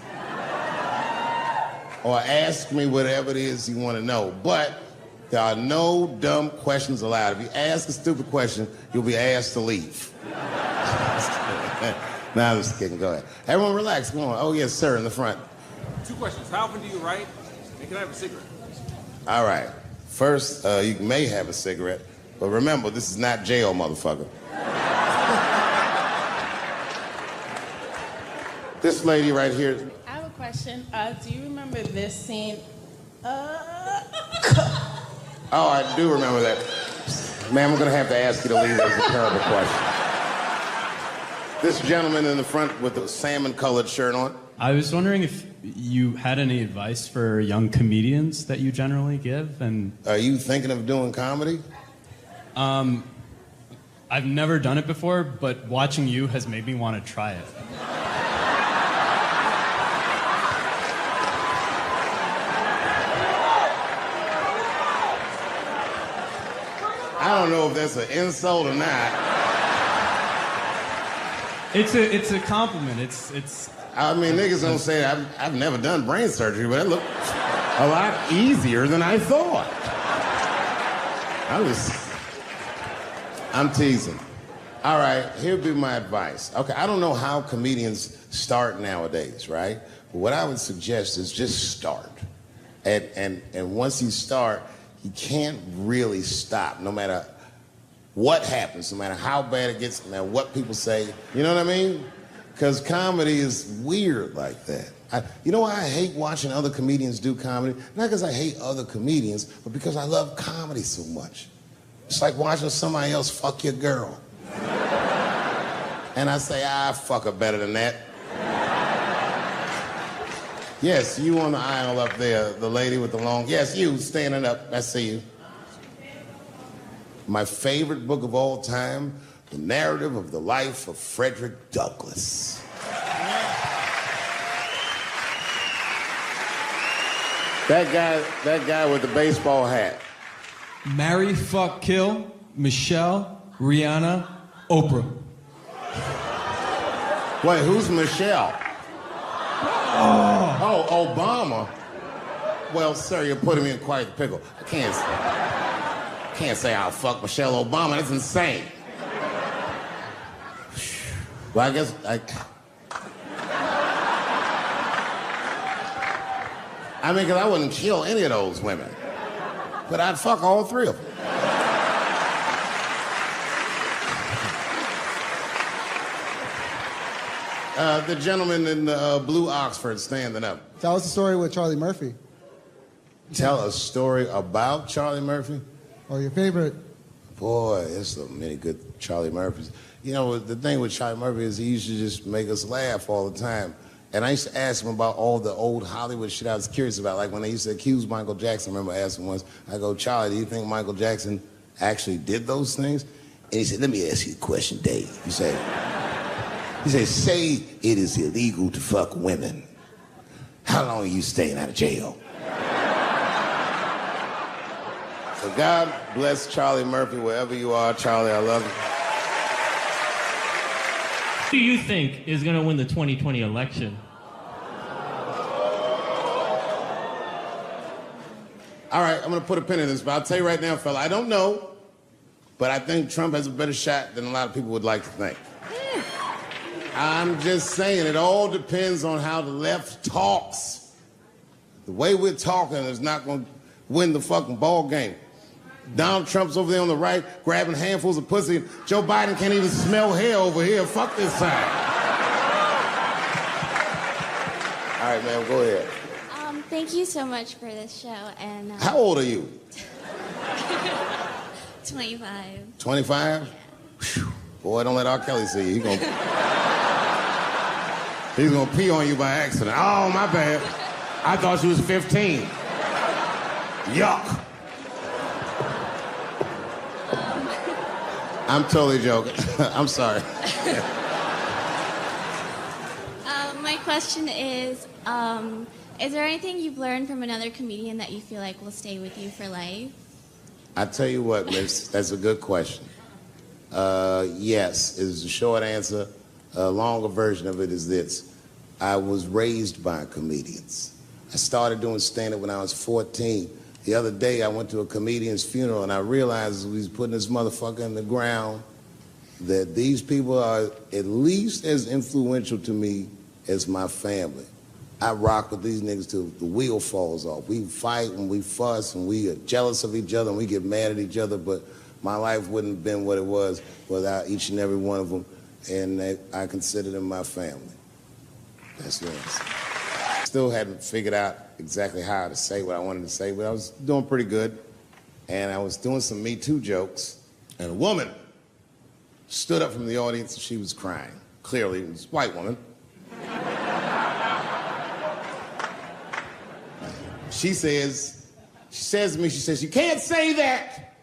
or ask me whatever it is you wanna know. But there are no dumb questions allowed. If you ask a stupid question, you'll be asked to leave. Nah, I'm just kidding, go ahead. Everyone relax, come on. Oh yes, sir, in the front. 2 questions, how often do you write? And can I have a cigarette? All right, first, you may have a cigarette, but remember, this is not jail, motherfucker. This lady right here. I have a question. Do you remember this scene? Oh, I do remember that. Ma'am, I'm gonna have to ask you to leave. That's a terrible question. This gentleman in the front with the salmon-colored shirt on. I was wondering if you had any advice for young comedians that you generally give, and... Are you thinking of doing comedy? I've never done it before, but watching you has made me want to try it. I don't know if that's an insult or not. It's a compliment. It's. I mean, niggas don't say I've never done brain surgery, but it looked a lot easier than I thought. I'm teasing. All right, here'd be my advice. Okay, I don't know how comedians start nowadays, right? But what I would suggest is just start. And once you start, you can't really stop, no matter what happens, no matter how bad it gets, no matter what people say. You know what I mean? Because comedy is weird like that. You know why I hate watching other comedians do comedy? Not because I hate other comedians, but because I love comedy so much. It's like watching somebody else fuck your girl. And I say, fuck her better than that. Yes, you on the aisle up there, the lady with the long... Yes, you, standing up. I see you. My favorite book of all time, The Narrative of the Life of Frederick Douglass. That guy with the baseball hat. Marry, fuck, kill, Michelle, Rihanna, Oprah. Wait, who's Michelle? Oh, Obama. Well, sir, you're putting me in quite the pickle. I can't say I'll fuck Michelle Obama. That's insane. Well, I guess I mean, because I wouldn't kill any of those women. But I'd fuck all three of them. The gentleman in the blue Oxford standing up. Tell us the story with Charlie Murphy. Tell a story about Charlie Murphy? Or your favorite. Boy, there's so many good Charlie Murphys. You know, the thing with Charlie Murphy is he used to just make us laugh all the time. And I used to ask him about all the old Hollywood shit I was curious about. Like when they used to accuse Michael Jackson, I remember asking once, I go, Charlie, do you think Michael Jackson actually did those things? And he said, let me ask you a question, Dave. He said, say it is illegal to fuck women. How long are you staying out of jail? So God bless Charlie Murphy, wherever you are. Charlie, I love you. Who do you think is going to win the 2020 election? All right, I'm going to put a pin in this, but I'll tell you right now, fella, I don't know, but I think Trump has a better shot than a lot of people would like to think. I'm just saying, it all depends on how the left talks. The way we're talking is not going to win the fucking ball game. Donald Trump's over there on the right, grabbing handfuls of pussy. Joe Biden can't even smell hair over here. Fuck this side. All right, man, go ahead. Thank you so much for this show. And How old are you? 25. 25? Yeah. Boy, don't let R. Kelly see you. He's gonna pee on you by accident. Oh, my bad. I thought she was 15. Yuck. I'm totally joking. I'm sorry. My question is there anything you've learned from another comedian that you feel like will stay with you for life? I tell you what, miss, that's a good question. Yes, is the short answer. A longer version of it is this. I was raised by comedians. I started doing stand-up when I was 14. The other day, I went to a comedian's funeral, and I realized as we was putting this motherfucker in the ground that these people are at least as influential to me as my family. I rock with these niggas till the wheel falls off. We fight and we fuss and we are jealous of each other and we get mad at each other, but my life wouldn't have been what it was without each and every one of them, and I consider them my family. That's the answer. Still hadn't figured out exactly how to say what I wanted to say, but I was doing pretty good, and I was doing some Me Too jokes, and a woman stood up from the audience and she was crying. Clearly, it was a white woman. She says to me, you can't say that.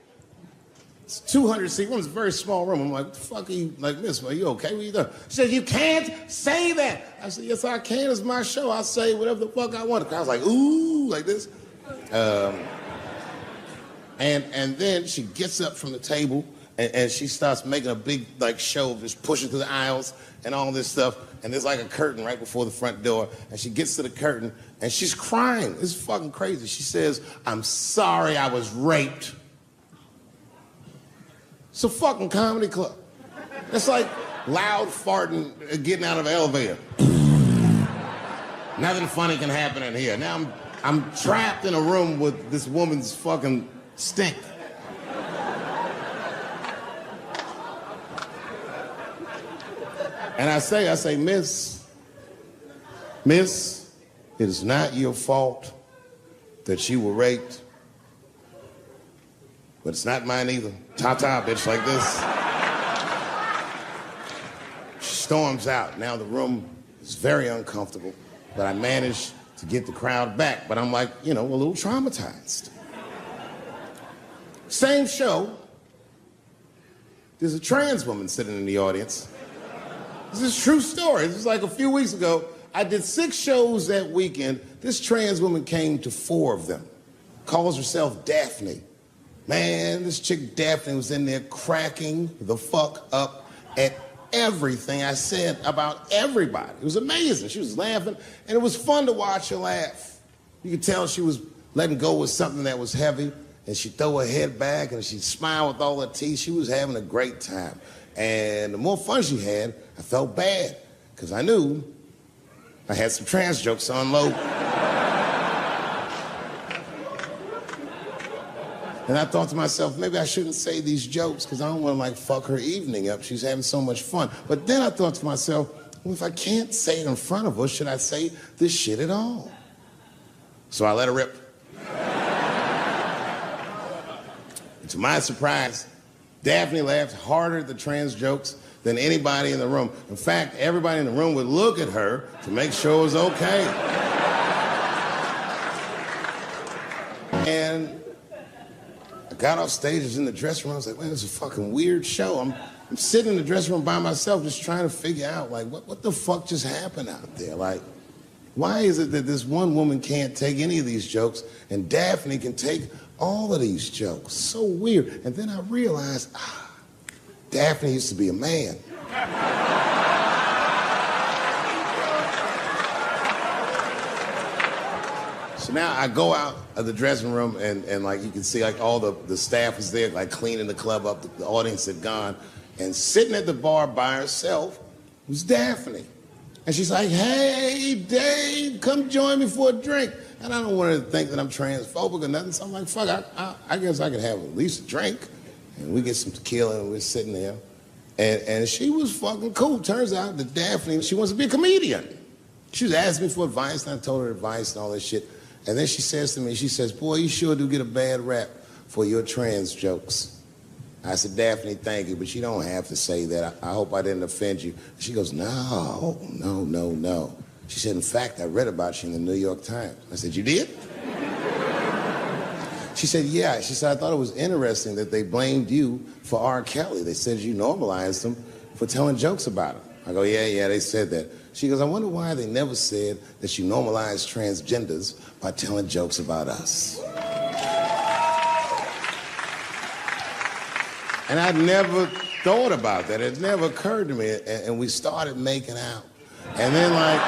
It's 200-seat room. It's a very small room. I'm like, what the fuck are you, like, miss, are you okay? What are you doing? She says, you can't say that. I said, yes, I can. It's my show. I'll say whatever the fuck I want. I was like, ooh, like this. And then she gets up from the table and she starts making a big, like, show of just pushing through the aisles and all this stuff. And there's like a curtain right before the front door. And she gets to the curtain and she's crying. It's fucking crazy. She says, I'm sorry I was raped. It's a fucking comedy club. It's like loud farting getting out of an elevator. Nothing funny can happen in here. Now I'm trapped in a room with this woman's fucking stink. And I say, miss, it is not your fault that you were raped. But it's not mine either. Ta-ta, bitch, like this. She storms out. Now the room is very uncomfortable, but I managed to get the crowd back. But I'm like, a little traumatized. Same show, there's a trans woman sitting in the audience. This is a true story. This was like a few weeks ago. I did 6 shows that weekend. This trans woman came to 4 of them. Calls herself Daphne. Man, this chick Daphne was in there cracking the fuck up at everything I said about everybody. It was amazing. She was laughing, and it was fun to watch her laugh. You could tell she was letting go with something that was heavy, and she'd throw her head back, and she'd smile with all her teeth. She was having a great time. And the more fun she had, I felt bad, because I knew I had some trans jokes to unload. And I thought to myself, maybe I shouldn't say these jokes because I don't want to like fuck her evening up. She's having so much fun. But then I thought to myself, well, if I can't say it in front of her, should I say this shit at all? So I let her rip. And to my surprise, Daphne laughed harder at the trans jokes than anybody in the room. In fact, everybody in the room would look at her to make sure it was okay. And I got off stage, I was in the dressing room, I was like, man, this is a fucking weird show. I'm sitting in the dressing room by myself just trying to figure out, like, what the fuck just happened out there? Like, why is it that this one woman can't take any of these jokes and Daphne can take all of these jokes? So weird. And then I realized, Daphne used to be a man. So now I go out of the dressing room and like you can see like all the staff was there like cleaning the club up, the audience had gone, and sitting at the bar by herself was Daphne. And she's like, hey, Dave, come join me for a drink. And I don't want her to think that I'm transphobic or nothing, so I'm like, fuck, I guess I could have at least a drink. And we get some tequila and we're sitting there. And she was fucking cool. Turns out that Daphne, she wants to be a comedian. She was asking me for advice, and I told her advice and all that shit. And then she says to me, she says, boy, you sure do get a bad rap for your trans jokes. I said, Daphne, thank you, but you don't have to say that. I hope I didn't offend you. She goes, no. She said, in fact, I read about you in the New York Times. I said, you did? She said, yeah. She said, I thought it was interesting that they blamed you for R. Kelly. They said you normalized him for telling jokes about him. I go, yeah, they said that. She goes, I wonder why they never said that you normalized transgenders by telling jokes about us. And I'd never thought about that. It never occurred to me. And we started making out. And then, like,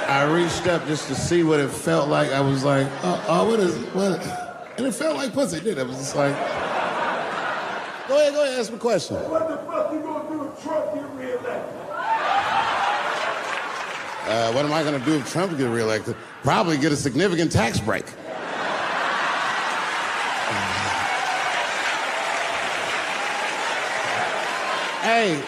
I reached up just to see what it felt like. I was like, what? And it felt like pussy, didn't it? It was just like, go ahead, ask me a question. What the fuck you gonna do if Trump get reelected? What am I gonna do if Trump gets reelected? Probably get a significant tax break. Hey,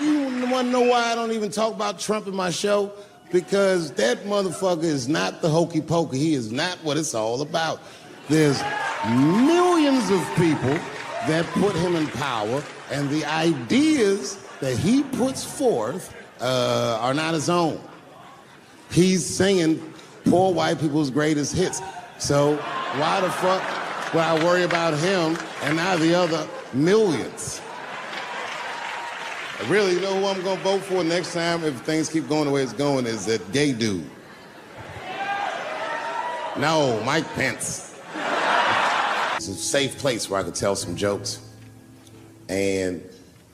you wanna know why I don't even talk about Trump in my show? Because that motherfucker is not the hokey pokey. He is not what it's all about. There's millions of people that put him in power, and the ideas that he puts forth are not his own. He's singing poor white people's greatest hits. So why the fuck would I worry about him and not the other millions? I really know who I'm gonna vote for next time if things keep going the way it's going is that gay dude. No, Mike Pence. It's a safe place where I could tell some jokes. And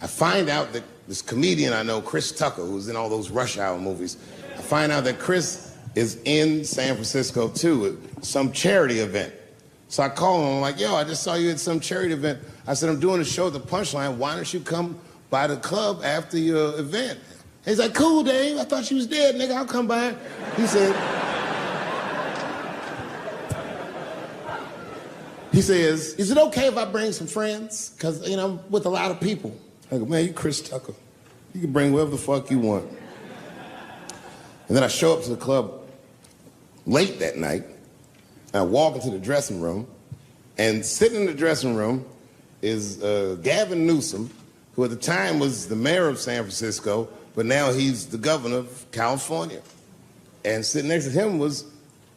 I find out that this comedian I know, Chris Tucker, who's in all those Rush Hour movies, I find out that Chris is in San Francisco too at some charity event. So I call him, I'm like, yo, I just saw you at some charity event. I said, I'm doing a show at the Punchline. Why don't you come by the club after your event? He's like, cool, Dave. I thought you was dead, nigga. I'll come by. He says, is it okay if I bring some friends? Because, you know, I'm with a lot of people. I go, man, you Chris Tucker. You can bring whoever the fuck you want. And then I show up to the club late that night. I walk into the dressing room, and sitting in the dressing room is Gavin Newsom, who at the time was the mayor of San Francisco, but now he's the governor of California. And sitting next to him was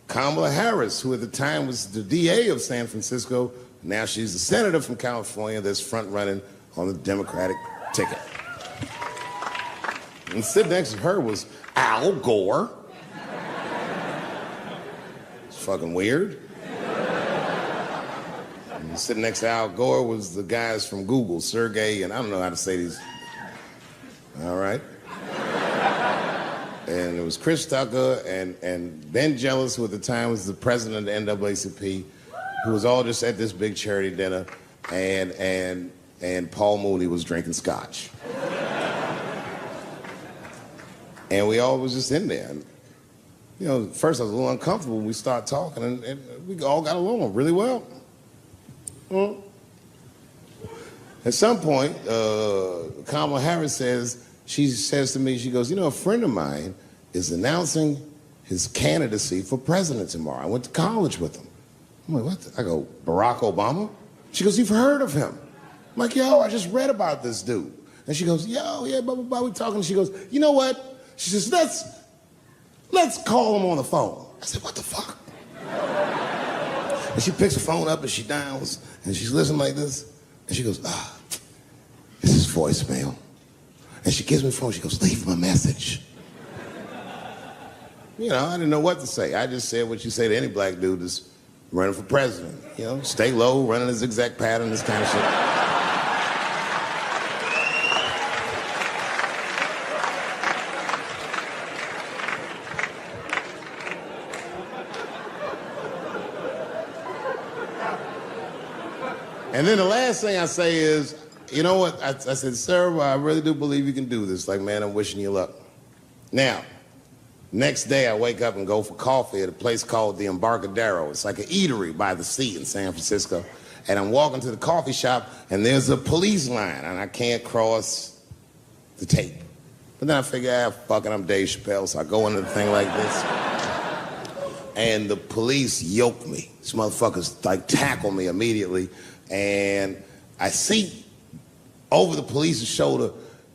Kamala Harris, who at the time was the DA of San Francisco. Now she's the senator from California that's front running on the Democratic ticket. And sitting next to her was Al Gore. It's fucking weird. And sitting next to Al Gore was the guys from Google, Sergey, and I don't know how to say these. All right. And it was Chris Tucker and Ben Jealous, who at the time was the president of the NAACP, who was all just at this big charity dinner, and Paul Mooney was drinking scotch. And we all was just in there. And, you know, at first I was a little uncomfortable when we started talking, and we all got along really well. Well, at some point, Kamala Harris she says to me, she goes, you know, a friend of mine is announcing his candidacy for president tomorrow. I went to college with him. I'm like, what? I go, Barack Obama? She goes, you've heard of him? I'm like, yo, I just read about this dude. And she goes, yo, yeah, blah, blah, blah, we talking. She goes, you know what? She says, let's call him on the phone. I said, what the fuck? And she picks the phone up and she dials and she's listening like this. And she goes, this is voicemail. And she gives me the phone, she goes, leave him a message. You know, I didn't know what to say. I just said what you say to any black dude that's running for president. You know, stay low, running a zigzag pattern, this kind of shit. And then the last thing I say is, you know what? I said, sir, I really do believe you can do this. Like, man, I'm wishing you luck. Now, next day I wake up and go for coffee at a place called the Embarcadero. It's like an eatery by the sea in San Francisco. And I'm walking to the coffee shop and there's a police line and I can't cross the tape. But then I figure, fuck it, I'm Dave Chappelle, so I go into the thing like this. And the police yoke me. These motherfuckers like tackle me immediately. And I see over the police's shoulder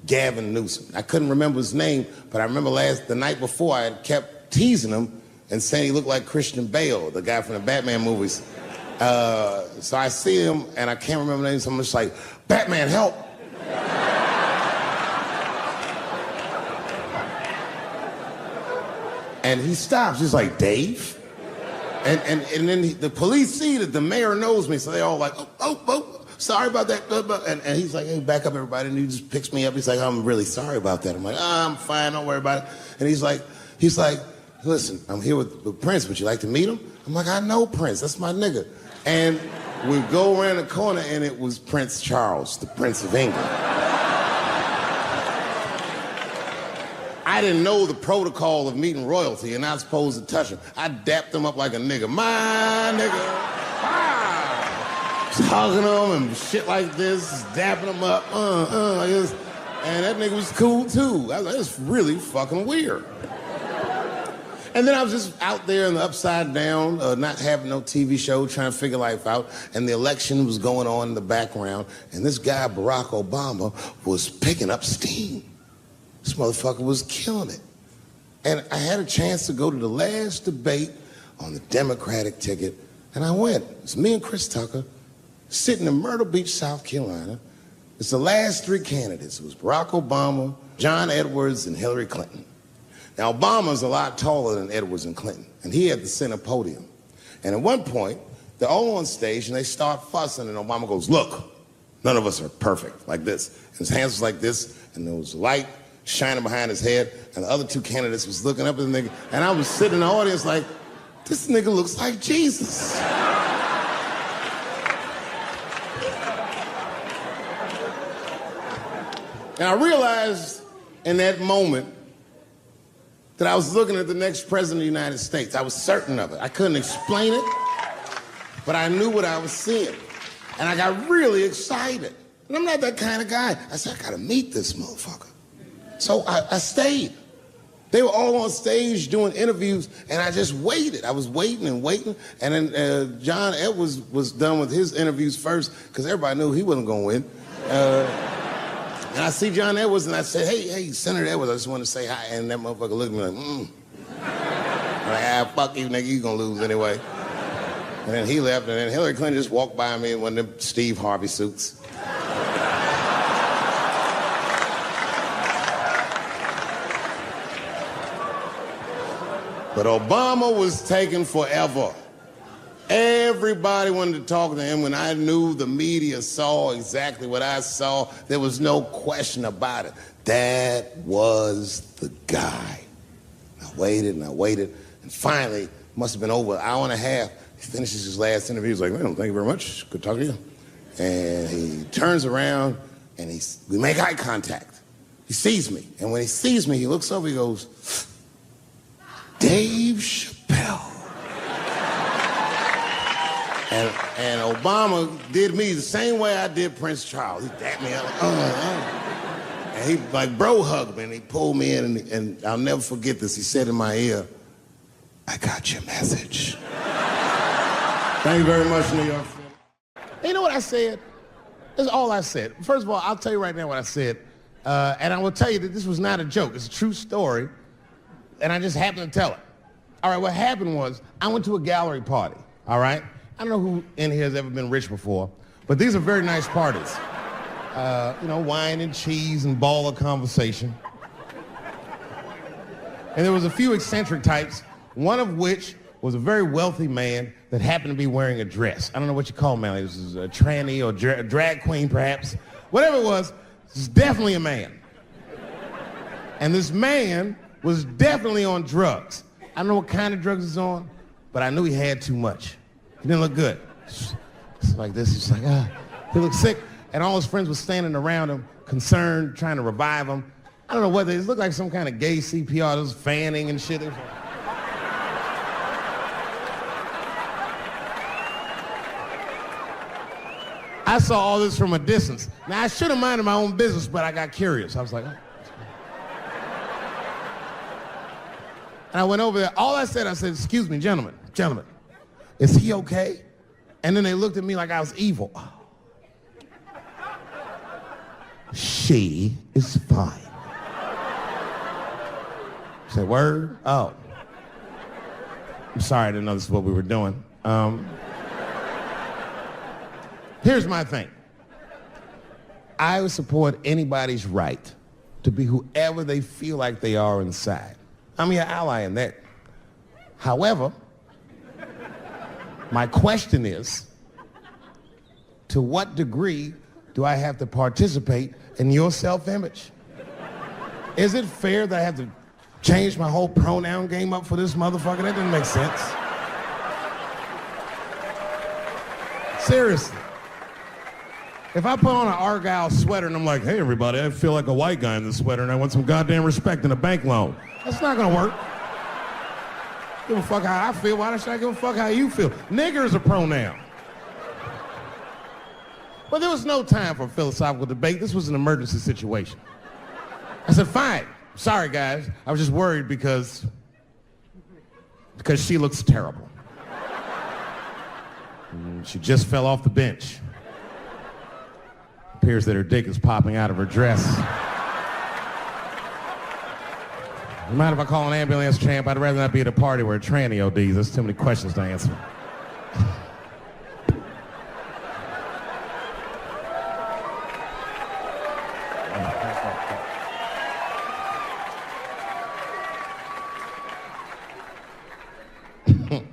Gavin Newsom. I couldn't remember his name, but I remember the night before I had kept teasing him and saying he looked like Christian Bale, the guy from the Batman movies. So I see him and I can't remember the name, so I'm just like, Batman, help! And he stops, he's like, Dave? And then the police see that the mayor knows me, so they all like, oh, sorry about that. And he's like, hey, back up, everybody. And he just picks me up. He's like, I'm really sorry about that. I'm like, I'm fine, don't worry about it. And he's like, listen, I'm here with Prince. Would you like to meet him? I'm like, I know Prince. That's my nigga. And we go around the corner, and it was Prince Charles, the Prince of England. I didn't know the protocol of meeting royalty. You're not supposed to touch him. I dapped him up like a nigga. My nigga. Just hugging him and shit like this, dapping him up, like this. And that nigga was cool too. I was like, that's really fucking weird. And then I was just out there in the upside down, not having no TV show, trying to figure life out. And the election was going on in the background. And this guy, Barack Obama, was picking up steam. This motherfucker was killing it. And I had a chance to go to the last debate on the Democratic ticket, and I went. It's me and Chris Tucker sitting in Myrtle Beach, South Carolina. It's the last three candidates. It was Barack Obama, John Edwards, and Hillary Clinton. Now, Obama's a lot taller than Edwards and Clinton, and he had the center podium. And at one point, they're all on stage, and they start fussing, and Obama goes, look, none of us are perfect, like this. And his hands was like this, and there was light shining behind his head, and the other two candidates was looking up at the nigga, and I was sitting in the audience like, this nigga looks like Jesus. And I realized in that moment that I was looking at the next president of the United States. I was certain of it. I couldn't explain it, but I knew what I was seeing. And I got really excited. And I'm not that kind of guy. I said, I gotta meet this motherfucker. So I stayed. They were all on stage doing interviews, and I just waited. I was waiting and waiting, and then John Edwards was done with his interviews first, because everybody knew he wasn't going to win. And I see John Edwards, and I said, hey, Senator Edwards, I just want to say hi. And that motherfucker looked at me like, like, fuck you, nigga, you gonna lose anyway. And then he left, and then Hillary Clinton just walked by me in one of them Steve Harvey suits. But Obama was taking forever. Everybody wanted to talk to him. When I knew the media saw exactly what I saw, there was no question about it. That was the guy. I waited and I waited, and finally, must have been over an hour and a half, he finishes his last interview. He's like, "Man, thank you very much. Good talking to you." And he turns around, and we make eye contact. He sees me, and when he sees me, he looks over, he goes, "Dave Chappelle." And Obama did me the same way I did Prince Charles. He dapped me up, and he like bro hugged me, and he pulled me in, and I'll never forget this. He said in my ear, "I got your message." Thank you very much, New York City. You know what I said? That's all I said. First of all, I'll tell you right now what I said, and I will tell you that this was not a joke. It's a true story, and I just happened to tell it. All right, what happened was I went to a gallery party, all right? I don't know who in here has ever been rich before, but these are very nice parties. You know, wine and cheese and ball of conversation. And there was a few eccentric types, one of which was a very wealthy man that happened to be wearing a dress. I don't know what you call him, man. This is a tranny or a drag queen, perhaps. Whatever it was definitely a man. And this man was definitely on drugs. I don't know what kind of drugs he's on, but I knew he had too much. He didn't look good. It's like this. He's like, he looked sick. And all his friends were standing around him, concerned, trying to revive him. I don't know whether it looked like some kind of gay CPR. There was fanning and shit. I saw all this from a distance. Now, I should have minded my own business, but I got curious. I was like, oh. And I went over there. All I said, "Excuse me, gentlemen, is he okay?" And then they looked at me like I was evil. "She is fine." I said, "Word? Oh. I'm sorry, I didn't know this is what we were doing." Here's my thing. I would support anybody's right to be whoever they feel like they are inside. I'm your ally in that. However, my question is, to what degree do I have to participate in your self-image? Is it fair that I have to change my whole pronoun game up for this motherfucker? That doesn't make sense. Seriously. If I put on an Argyle sweater and I'm like, "Hey everybody, I feel like a white guy in this sweater and I want some goddamn respect and a bank loan," that's not gonna work. Give a fuck how I feel. Why should I give a fuck how you feel? Nigger is a pronoun. But there was no time for philosophical debate. This was an emergency situation. I said, "Fine. Sorry, guys. I was just worried because she looks terrible. She just fell off the bench. Appears that her dick is popping out of her dress. You mind if I call an ambulance, champ? I'd rather not be at a party where a tranny ODs. There's too many questions to answer."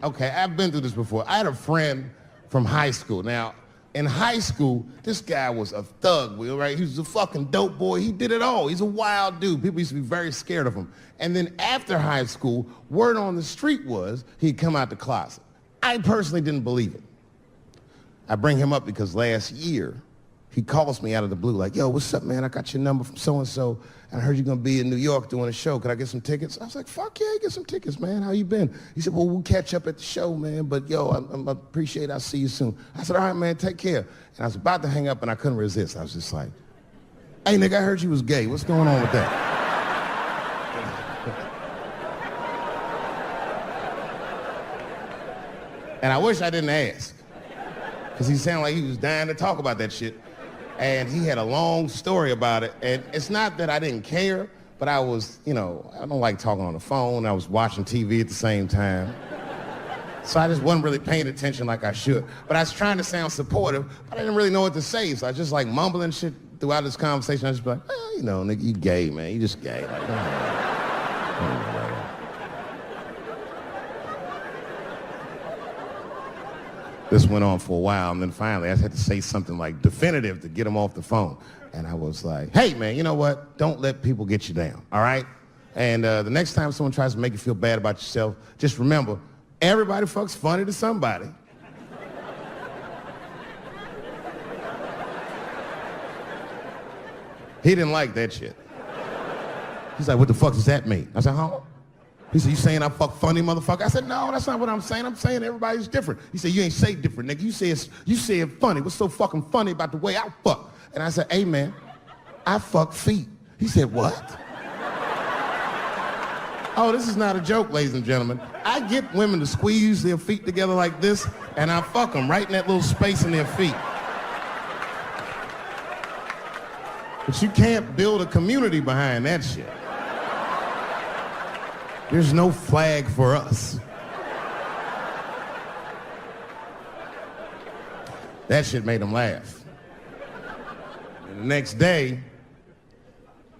Okay, I've been through this before. I had a friend from high school. Now, in high school, this guy was a thug, right? He was a fucking dope boy. He did it all. He's a wild dude. People used to be very scared of him. And then after high school, word on the street was he'd come out the closet. I personally didn't believe it. I bring him up because last year, he calls me out of the blue like, "Yo, what's up, man? I got your number from so-and-so, and I heard you're going to be in New York doing a show. Could I get some tickets?" I was like, "Fuck yeah, get some tickets, man. How you been?" He said, "Well, we'll catch up at the show, man, but yo, I appreciate it. I'll see you soon." I said, "All right, man, take care." And I was about to hang up, and I couldn't resist. I was just like, "Hey, nigga, I heard you was gay. What's going on with that?" And I wish I didn't ask, because he sounded like he was dying to talk about that shit. And he had a long story about it. And it's not that I didn't care, but I was, I don't like talking on the phone. I was watching TV at the same time. So I just wasn't really paying attention like I should. But I was trying to sound supportive, but I didn't really know what to say. So I was just like mumbling shit throughout this conversation. I was just be like, nigga, you gay, man. You just gay. Like, This went on for a while, and then finally I had to say something like definitive to get him off the phone. And I was like, hey, man, you know what? Don't let people get you down, all right? And the next time someone tries to make you feel bad about yourself, just remember, everybody fucks funny to somebody. He didn't like that shit. He's like, what the fuck does that mean? I said, huh? He said, you saying I fuck funny, motherfucker? I said, no, that's not what I'm saying. I'm saying everybody's different. He said, you ain't say different, nigga. You said funny. What's so fucking funny about the way I fuck? And I said, hey, man, I fuck feet. He said, what? Oh, this is not a joke, ladies and gentlemen. I get women to squeeze their feet together like this, and I fuck them right in that little space in their feet. But you can't build a community behind that shit. There's no flag for us. That shit made him laugh. And the next day,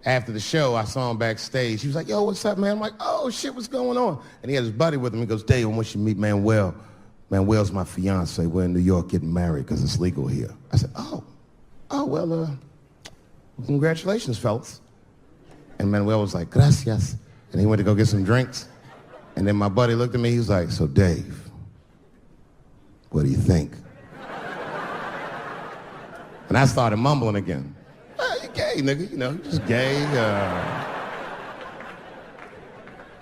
after the show, I saw him backstage. He was like, yo, what's up, man? I'm like, oh, shit, what's going on? And he had his buddy with him. He goes, Dave, I want you to meet Manuel. Manuel's my fiance. We're in New York getting married because it's legal here. I said, well, congratulations, fellas. And Manuel was like, gracias. And he went to go get some drinks. And then my buddy looked at me, he was like, so Dave, what do you think? And I started mumbling again. You gay, nigga, you just gay.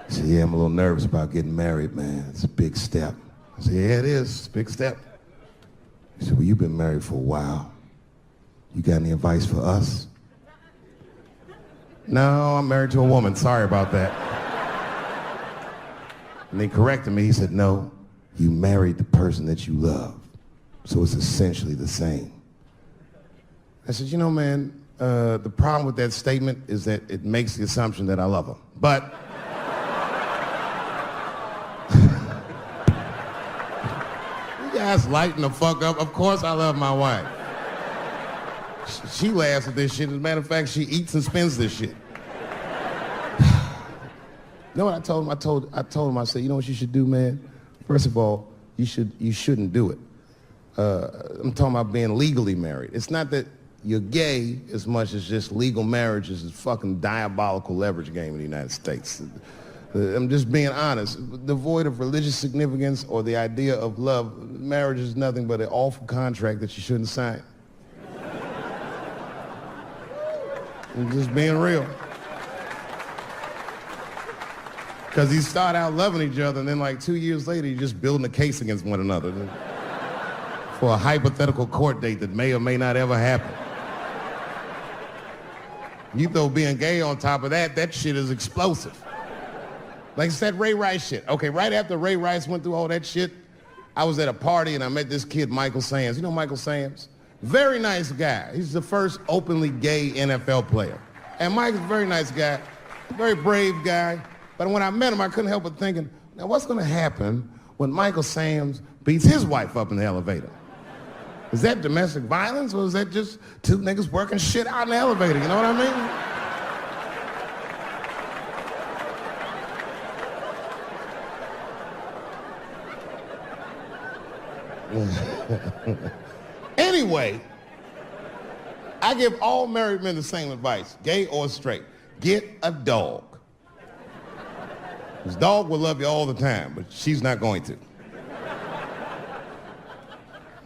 He said, yeah, I'm a little nervous about getting married, man. It's a big step. I said, yeah, it is. It's a big step. He said, well, you've been married for a while. You got any advice for us? No, I'm married to a woman. Sorry about that. And he corrected me. He said, no, you married the person that you love. So it's essentially the same. I said, man, the problem with that statement is that it makes the assumption that I love her. But you guys lighten the fuck up. Of course I love my wife. She laughs at this shit. As a matter of fact, she eats and spends this shit. You know what I told him? I told him, I said, you know what you should do, man? First of all, you shouldn't do it. I'm talking about being legally married. It's not that you're gay as much as just legal marriage is a fucking diabolical leverage game in the United States. I'm just being honest. Devoid of religious significance or the idea of love, marriage is nothing but an awful contract that you shouldn't sign. I'm just being real. Because you start out loving each other, and then like 2 years later, you're just building a case against one another for a hypothetical court date that may or may not ever happen. You throw being gay on top of that, that shit is explosive. Like I said, Ray Rice shit. Okay, right after Ray Rice went through all that shit, I was at a party and I met this kid, Michael Sams. You know Michael Sams? Very nice guy. He's the first openly gay NFL player. And Mike's a very nice guy, very brave guy. But when I met him, I couldn't help but thinking, now what's gonna happen when Michael Sams beats his wife up in the elevator? Is that domestic violence or is that just two niggas working shit out in the elevator? You know what I mean? Anyway, I give all married men the same advice, gay or straight. Get a dog. His dog will love you all the time, but she's not going to.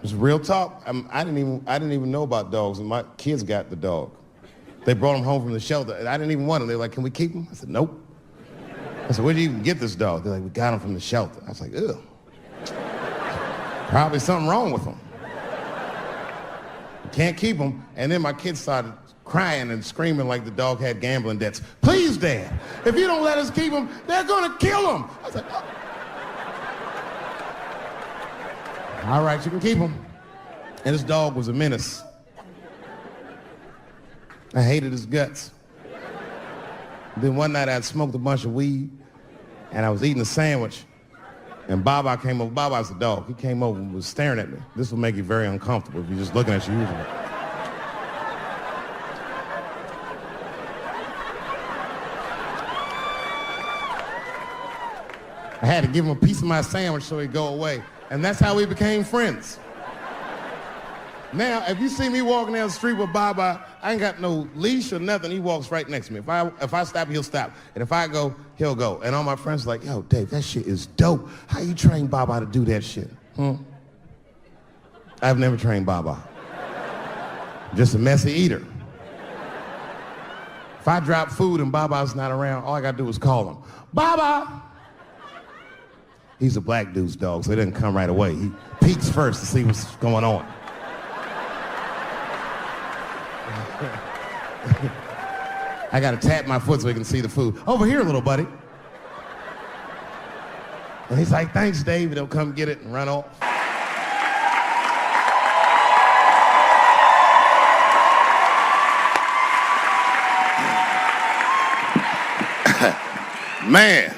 It's real talk. I didn't even know about dogs, and my kids got the dog. They brought him home from the shelter, and I didn't even want him. They were like, can we keep him? I said, nope. I said, where'd you even get this dog? They're like, we got him from the shelter. I was like, ugh. Probably something wrong with him. Can't keep him. And then my kids started crying and screaming like the dog had gambling debts. Please, Dad, if you don't let us keep him, they're gonna kill him. I was like, oh. All right, you can keep him. And this dog was a menace. I hated his guts. Then one night I'd smoked a bunch of weed, and I was eating a sandwich, and Baba came over. Baba's a dog. He came over and was staring at me. This will make you very uncomfortable if you're just looking at you usually. I had to give him a piece of my sandwich so he'd go away. And that's how we became friends. Now, if you see me walking down the street with Baba, I ain't got no leash or nothing. He walks right next to me. If I stop, he'll stop. And if I go, he'll go. And all my friends are like, yo, Dave, that shit is dope. How you train Baba to do that shit? I've never trained Baba. Just a messy eater. If I drop food and Baba's not around, all I gotta do is call him. Baba! He's a black dude's dog, so he doesn't come right away. He peeks first to see what's going on. I gotta tap my foot so he can see the food. Over here, little buddy. And he's like, thanks, Dave. He'll come get it and run off. Man,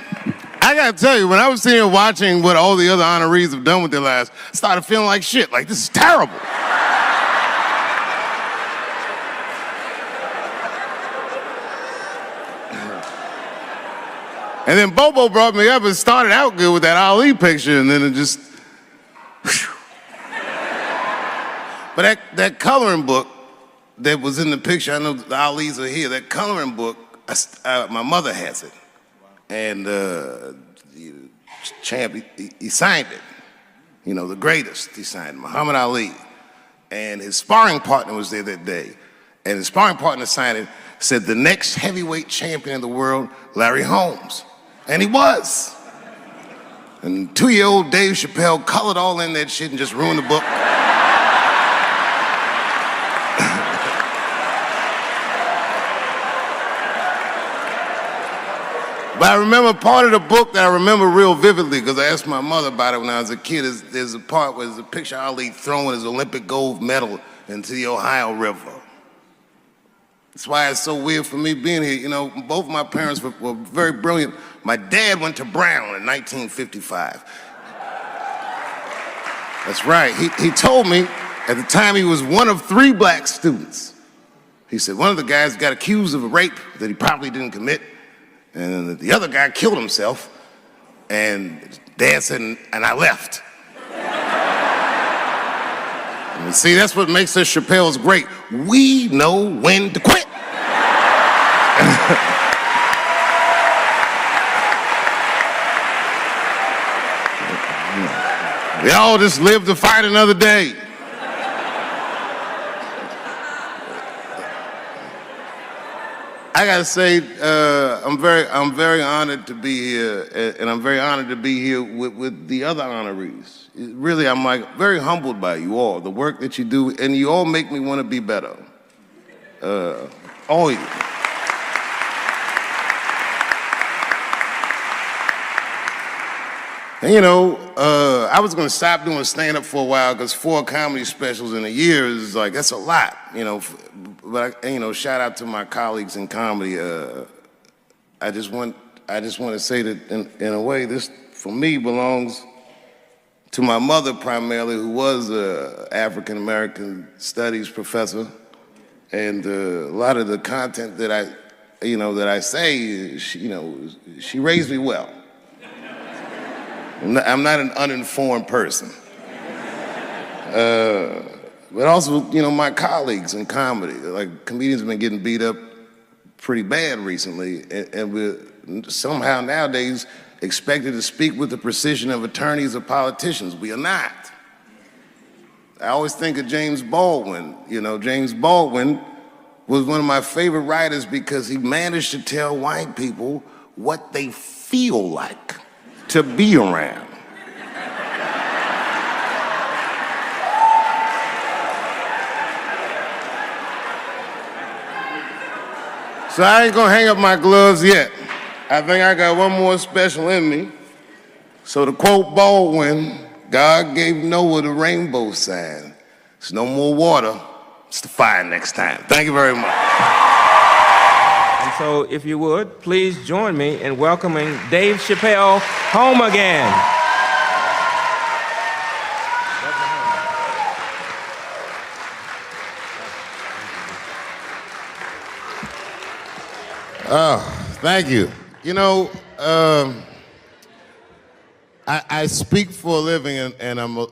I gotta tell you, when I was sitting here watching what all the other honorees have done with their lives, I started feeling like shit. Like, this is terrible. And then Bobo brought me up and started out good with that Ali picture, and then it just, whew. But that coloring book that was in the picture, I know the Ali's are here, that coloring book, my mother has it. And Champ, he signed it. You know, the greatest, he signed it, Muhammad Ali. And his sparring partner was there that day. And his sparring partner signed it, said the next heavyweight champion of the world, Larry Holmes. And he was. And 2-year-old Dave Chappelle colored all in that shit and just ruined the book. But I remember part of the book that I remember real vividly, because I asked my mother about it when I was a kid. There's a part where there's a picture of Ali throwing his Olympic gold medal into the Ohio River. That's why it's so weird for me being here. You know, both my parents were very brilliant. My dad went to Brown in 1955. That's right. He told me at the time he was one of 3 black students. He said one of the guys got accused of a rape that he probably didn't commit. And the other guy killed himself, and Dad said, and I left. And see, that's what makes us Chappelle's great. We know when to quit. We all just live to fight another day. I gotta say, I'm very honored to be here, and I'm very honored to be here with the other honorees. Really, I'm like very humbled by you all, the work that you do, and you all make me want to be better. All of you. And you know, I was gonna stop doing stand-up for a while because 4 comedy specials in a year is like, that's a lot, you know. But you know, shout out to my colleagues in comedy. I just want to say that in a way, this for me belongs to my mother primarily, who was an African American studies professor, and a lot of the content that I say, she raised me well. I'm not an uninformed person. But also, you know, my colleagues in comedy, like comedians have been getting beat up pretty bad recently, and we're somehow nowadays expected to speak with the precision of attorneys or politicians. We are not. I always think of James Baldwin. You know, James Baldwin was one of my favorite writers because he managed to tell white people what they feel like to be around. So I ain't gonna hang up my gloves yet. I think I got one more special in me. So to quote Baldwin, God gave Noah the rainbow sign. It's no more water, it's the fire next time. Thank you very much. And so, if you would, please join me in welcoming Dave Chappelle home again. Oh, thank you. You know, I speak for a living, and I'm a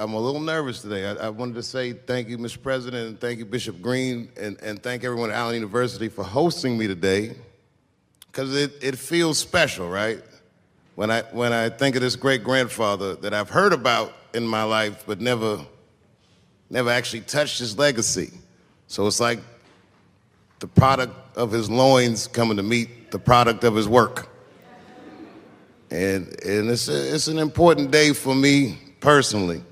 little nervous today. I wanted to say thank you, Mr. President, and thank you, Bishop Green, and thank everyone at Allen University for hosting me today, because it feels special, right? When I think of this great-grandfather that I've heard about in my life, but never actually touched his legacy. So it's like the product of his loins coming to meet the product of his work. And it's an important day for me personally.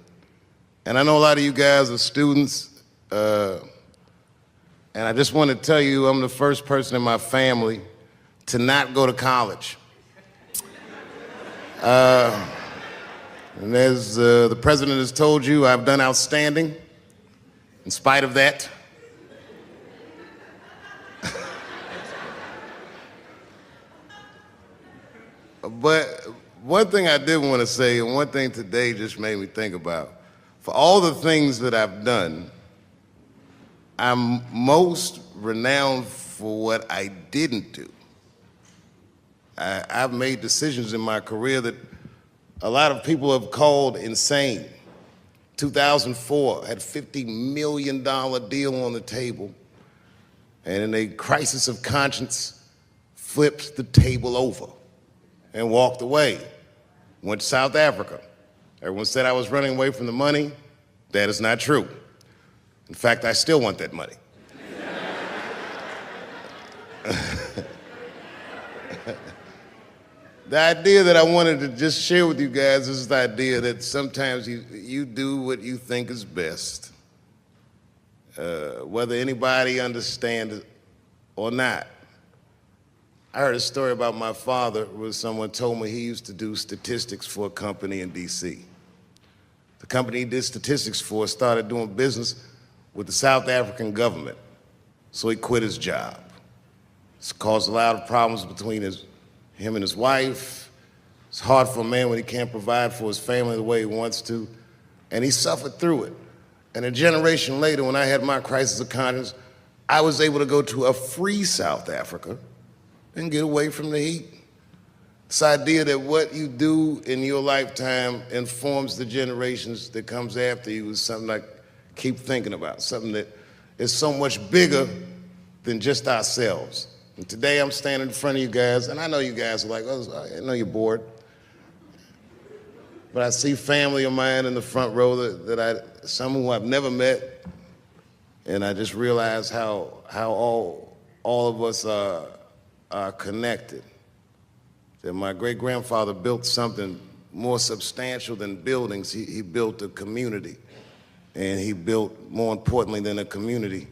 And I know a lot of you guys are students, and I just want to tell you I'm the first person in my family to not go to college. And as the president has told you, I've done outstanding in spite of that. But one thing I did want to say, and one thing today just made me think about, for all the things that I've done, I'm most renowned for what I didn't do. I've made decisions in my career that a lot of people have called insane. 2004, had a $50 million deal on the table, and in a crisis of conscience, flipped the table over and walked away. Went to South Africa. Everyone said I was running away from the money. That is not true. In fact, I still want that money. The idea that I wanted to just share with you guys is the idea that sometimes you do what you think is best, whether anybody understands it or not. I heard a story about my father where someone told me he used to do statistics for a company in DC. The company he did statistics for started doing business with the South African government, so he quit his job. It's caused a lot of problems between him and his wife. It's hard for a man when he can't provide for his family the way he wants to, and he suffered through it. And a generation later, when I had my crisis of conscience, I was able to go to a free South Africa and get away from the heat. This idea that what you do in your lifetime informs the generations that comes after you is something I keep thinking about, something that is so much bigger than just ourselves. And today I'm standing in front of you guys, and I know you guys are like, oh, I know you're bored. But I see family of mine in the front row some who I've never met, and I just realize how all of us are connected. That my great-grandfather built something more substantial than buildings. He built a community, and he built, more importantly than a community,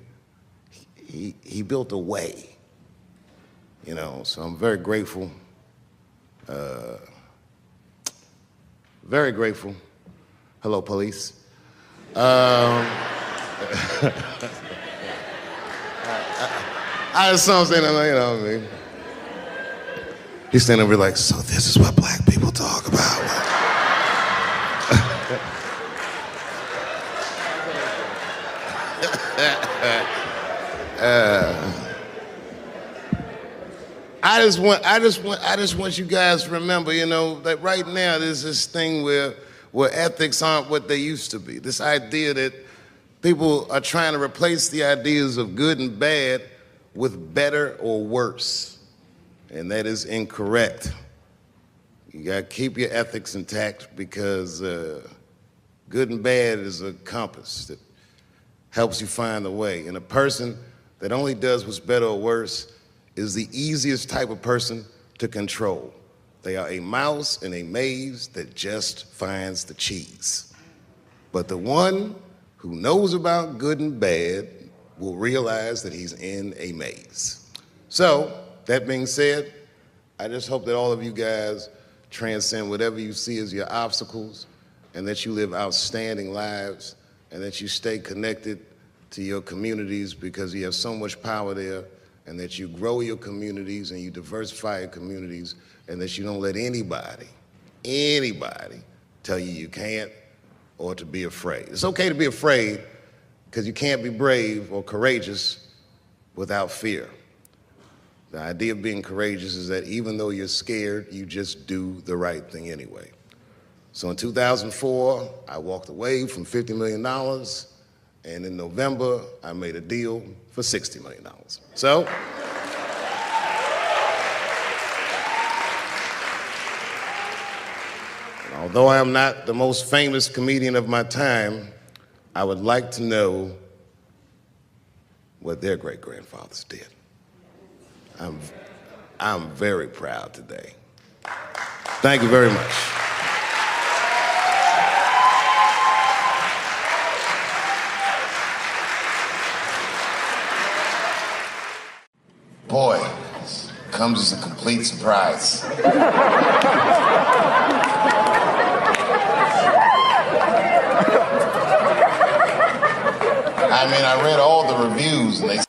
he built a way. You know, so I'm very grateful. Very grateful. Hello, police. I just saw him saying, you know what I mean? He's standing over like, so this is what black people talk about. I just want you guys to remember, you know, that right now there's this thing where ethics aren't what they used to be. This idea that people are trying to replace the ideas of good and bad with better or worse, and that is incorrect. You gotta keep your ethics intact because good and bad is a compass that helps you find the way. And a person that only does what's better or worse is the easiest type of person to control. They are a mouse in a maze that just finds the cheese. But the one who knows about good and bad will realize that he's in a maze. So, that being said, I just hope that all of you guys transcend whatever you see as your obstacles, and that you live outstanding lives, and that you stay connected to your communities because you have so much power there, and that you grow your communities and you diversify your communities, and that you don't let anybody tell you you can't or to be afraid. It's okay to be afraid because you can't be brave or courageous without fear. The idea of being courageous is that even though you're scared, you just do the right thing anyway. So in 2004, I walked away from $50 million, and in November, I made a deal for $60 million. So, although I am not the most famous comedian of my time, I would like to know what their great-grandfathers did. I'm very proud today. Thank you very much. Boy, this comes as a complete surprise. I mean, I read all the reviews and they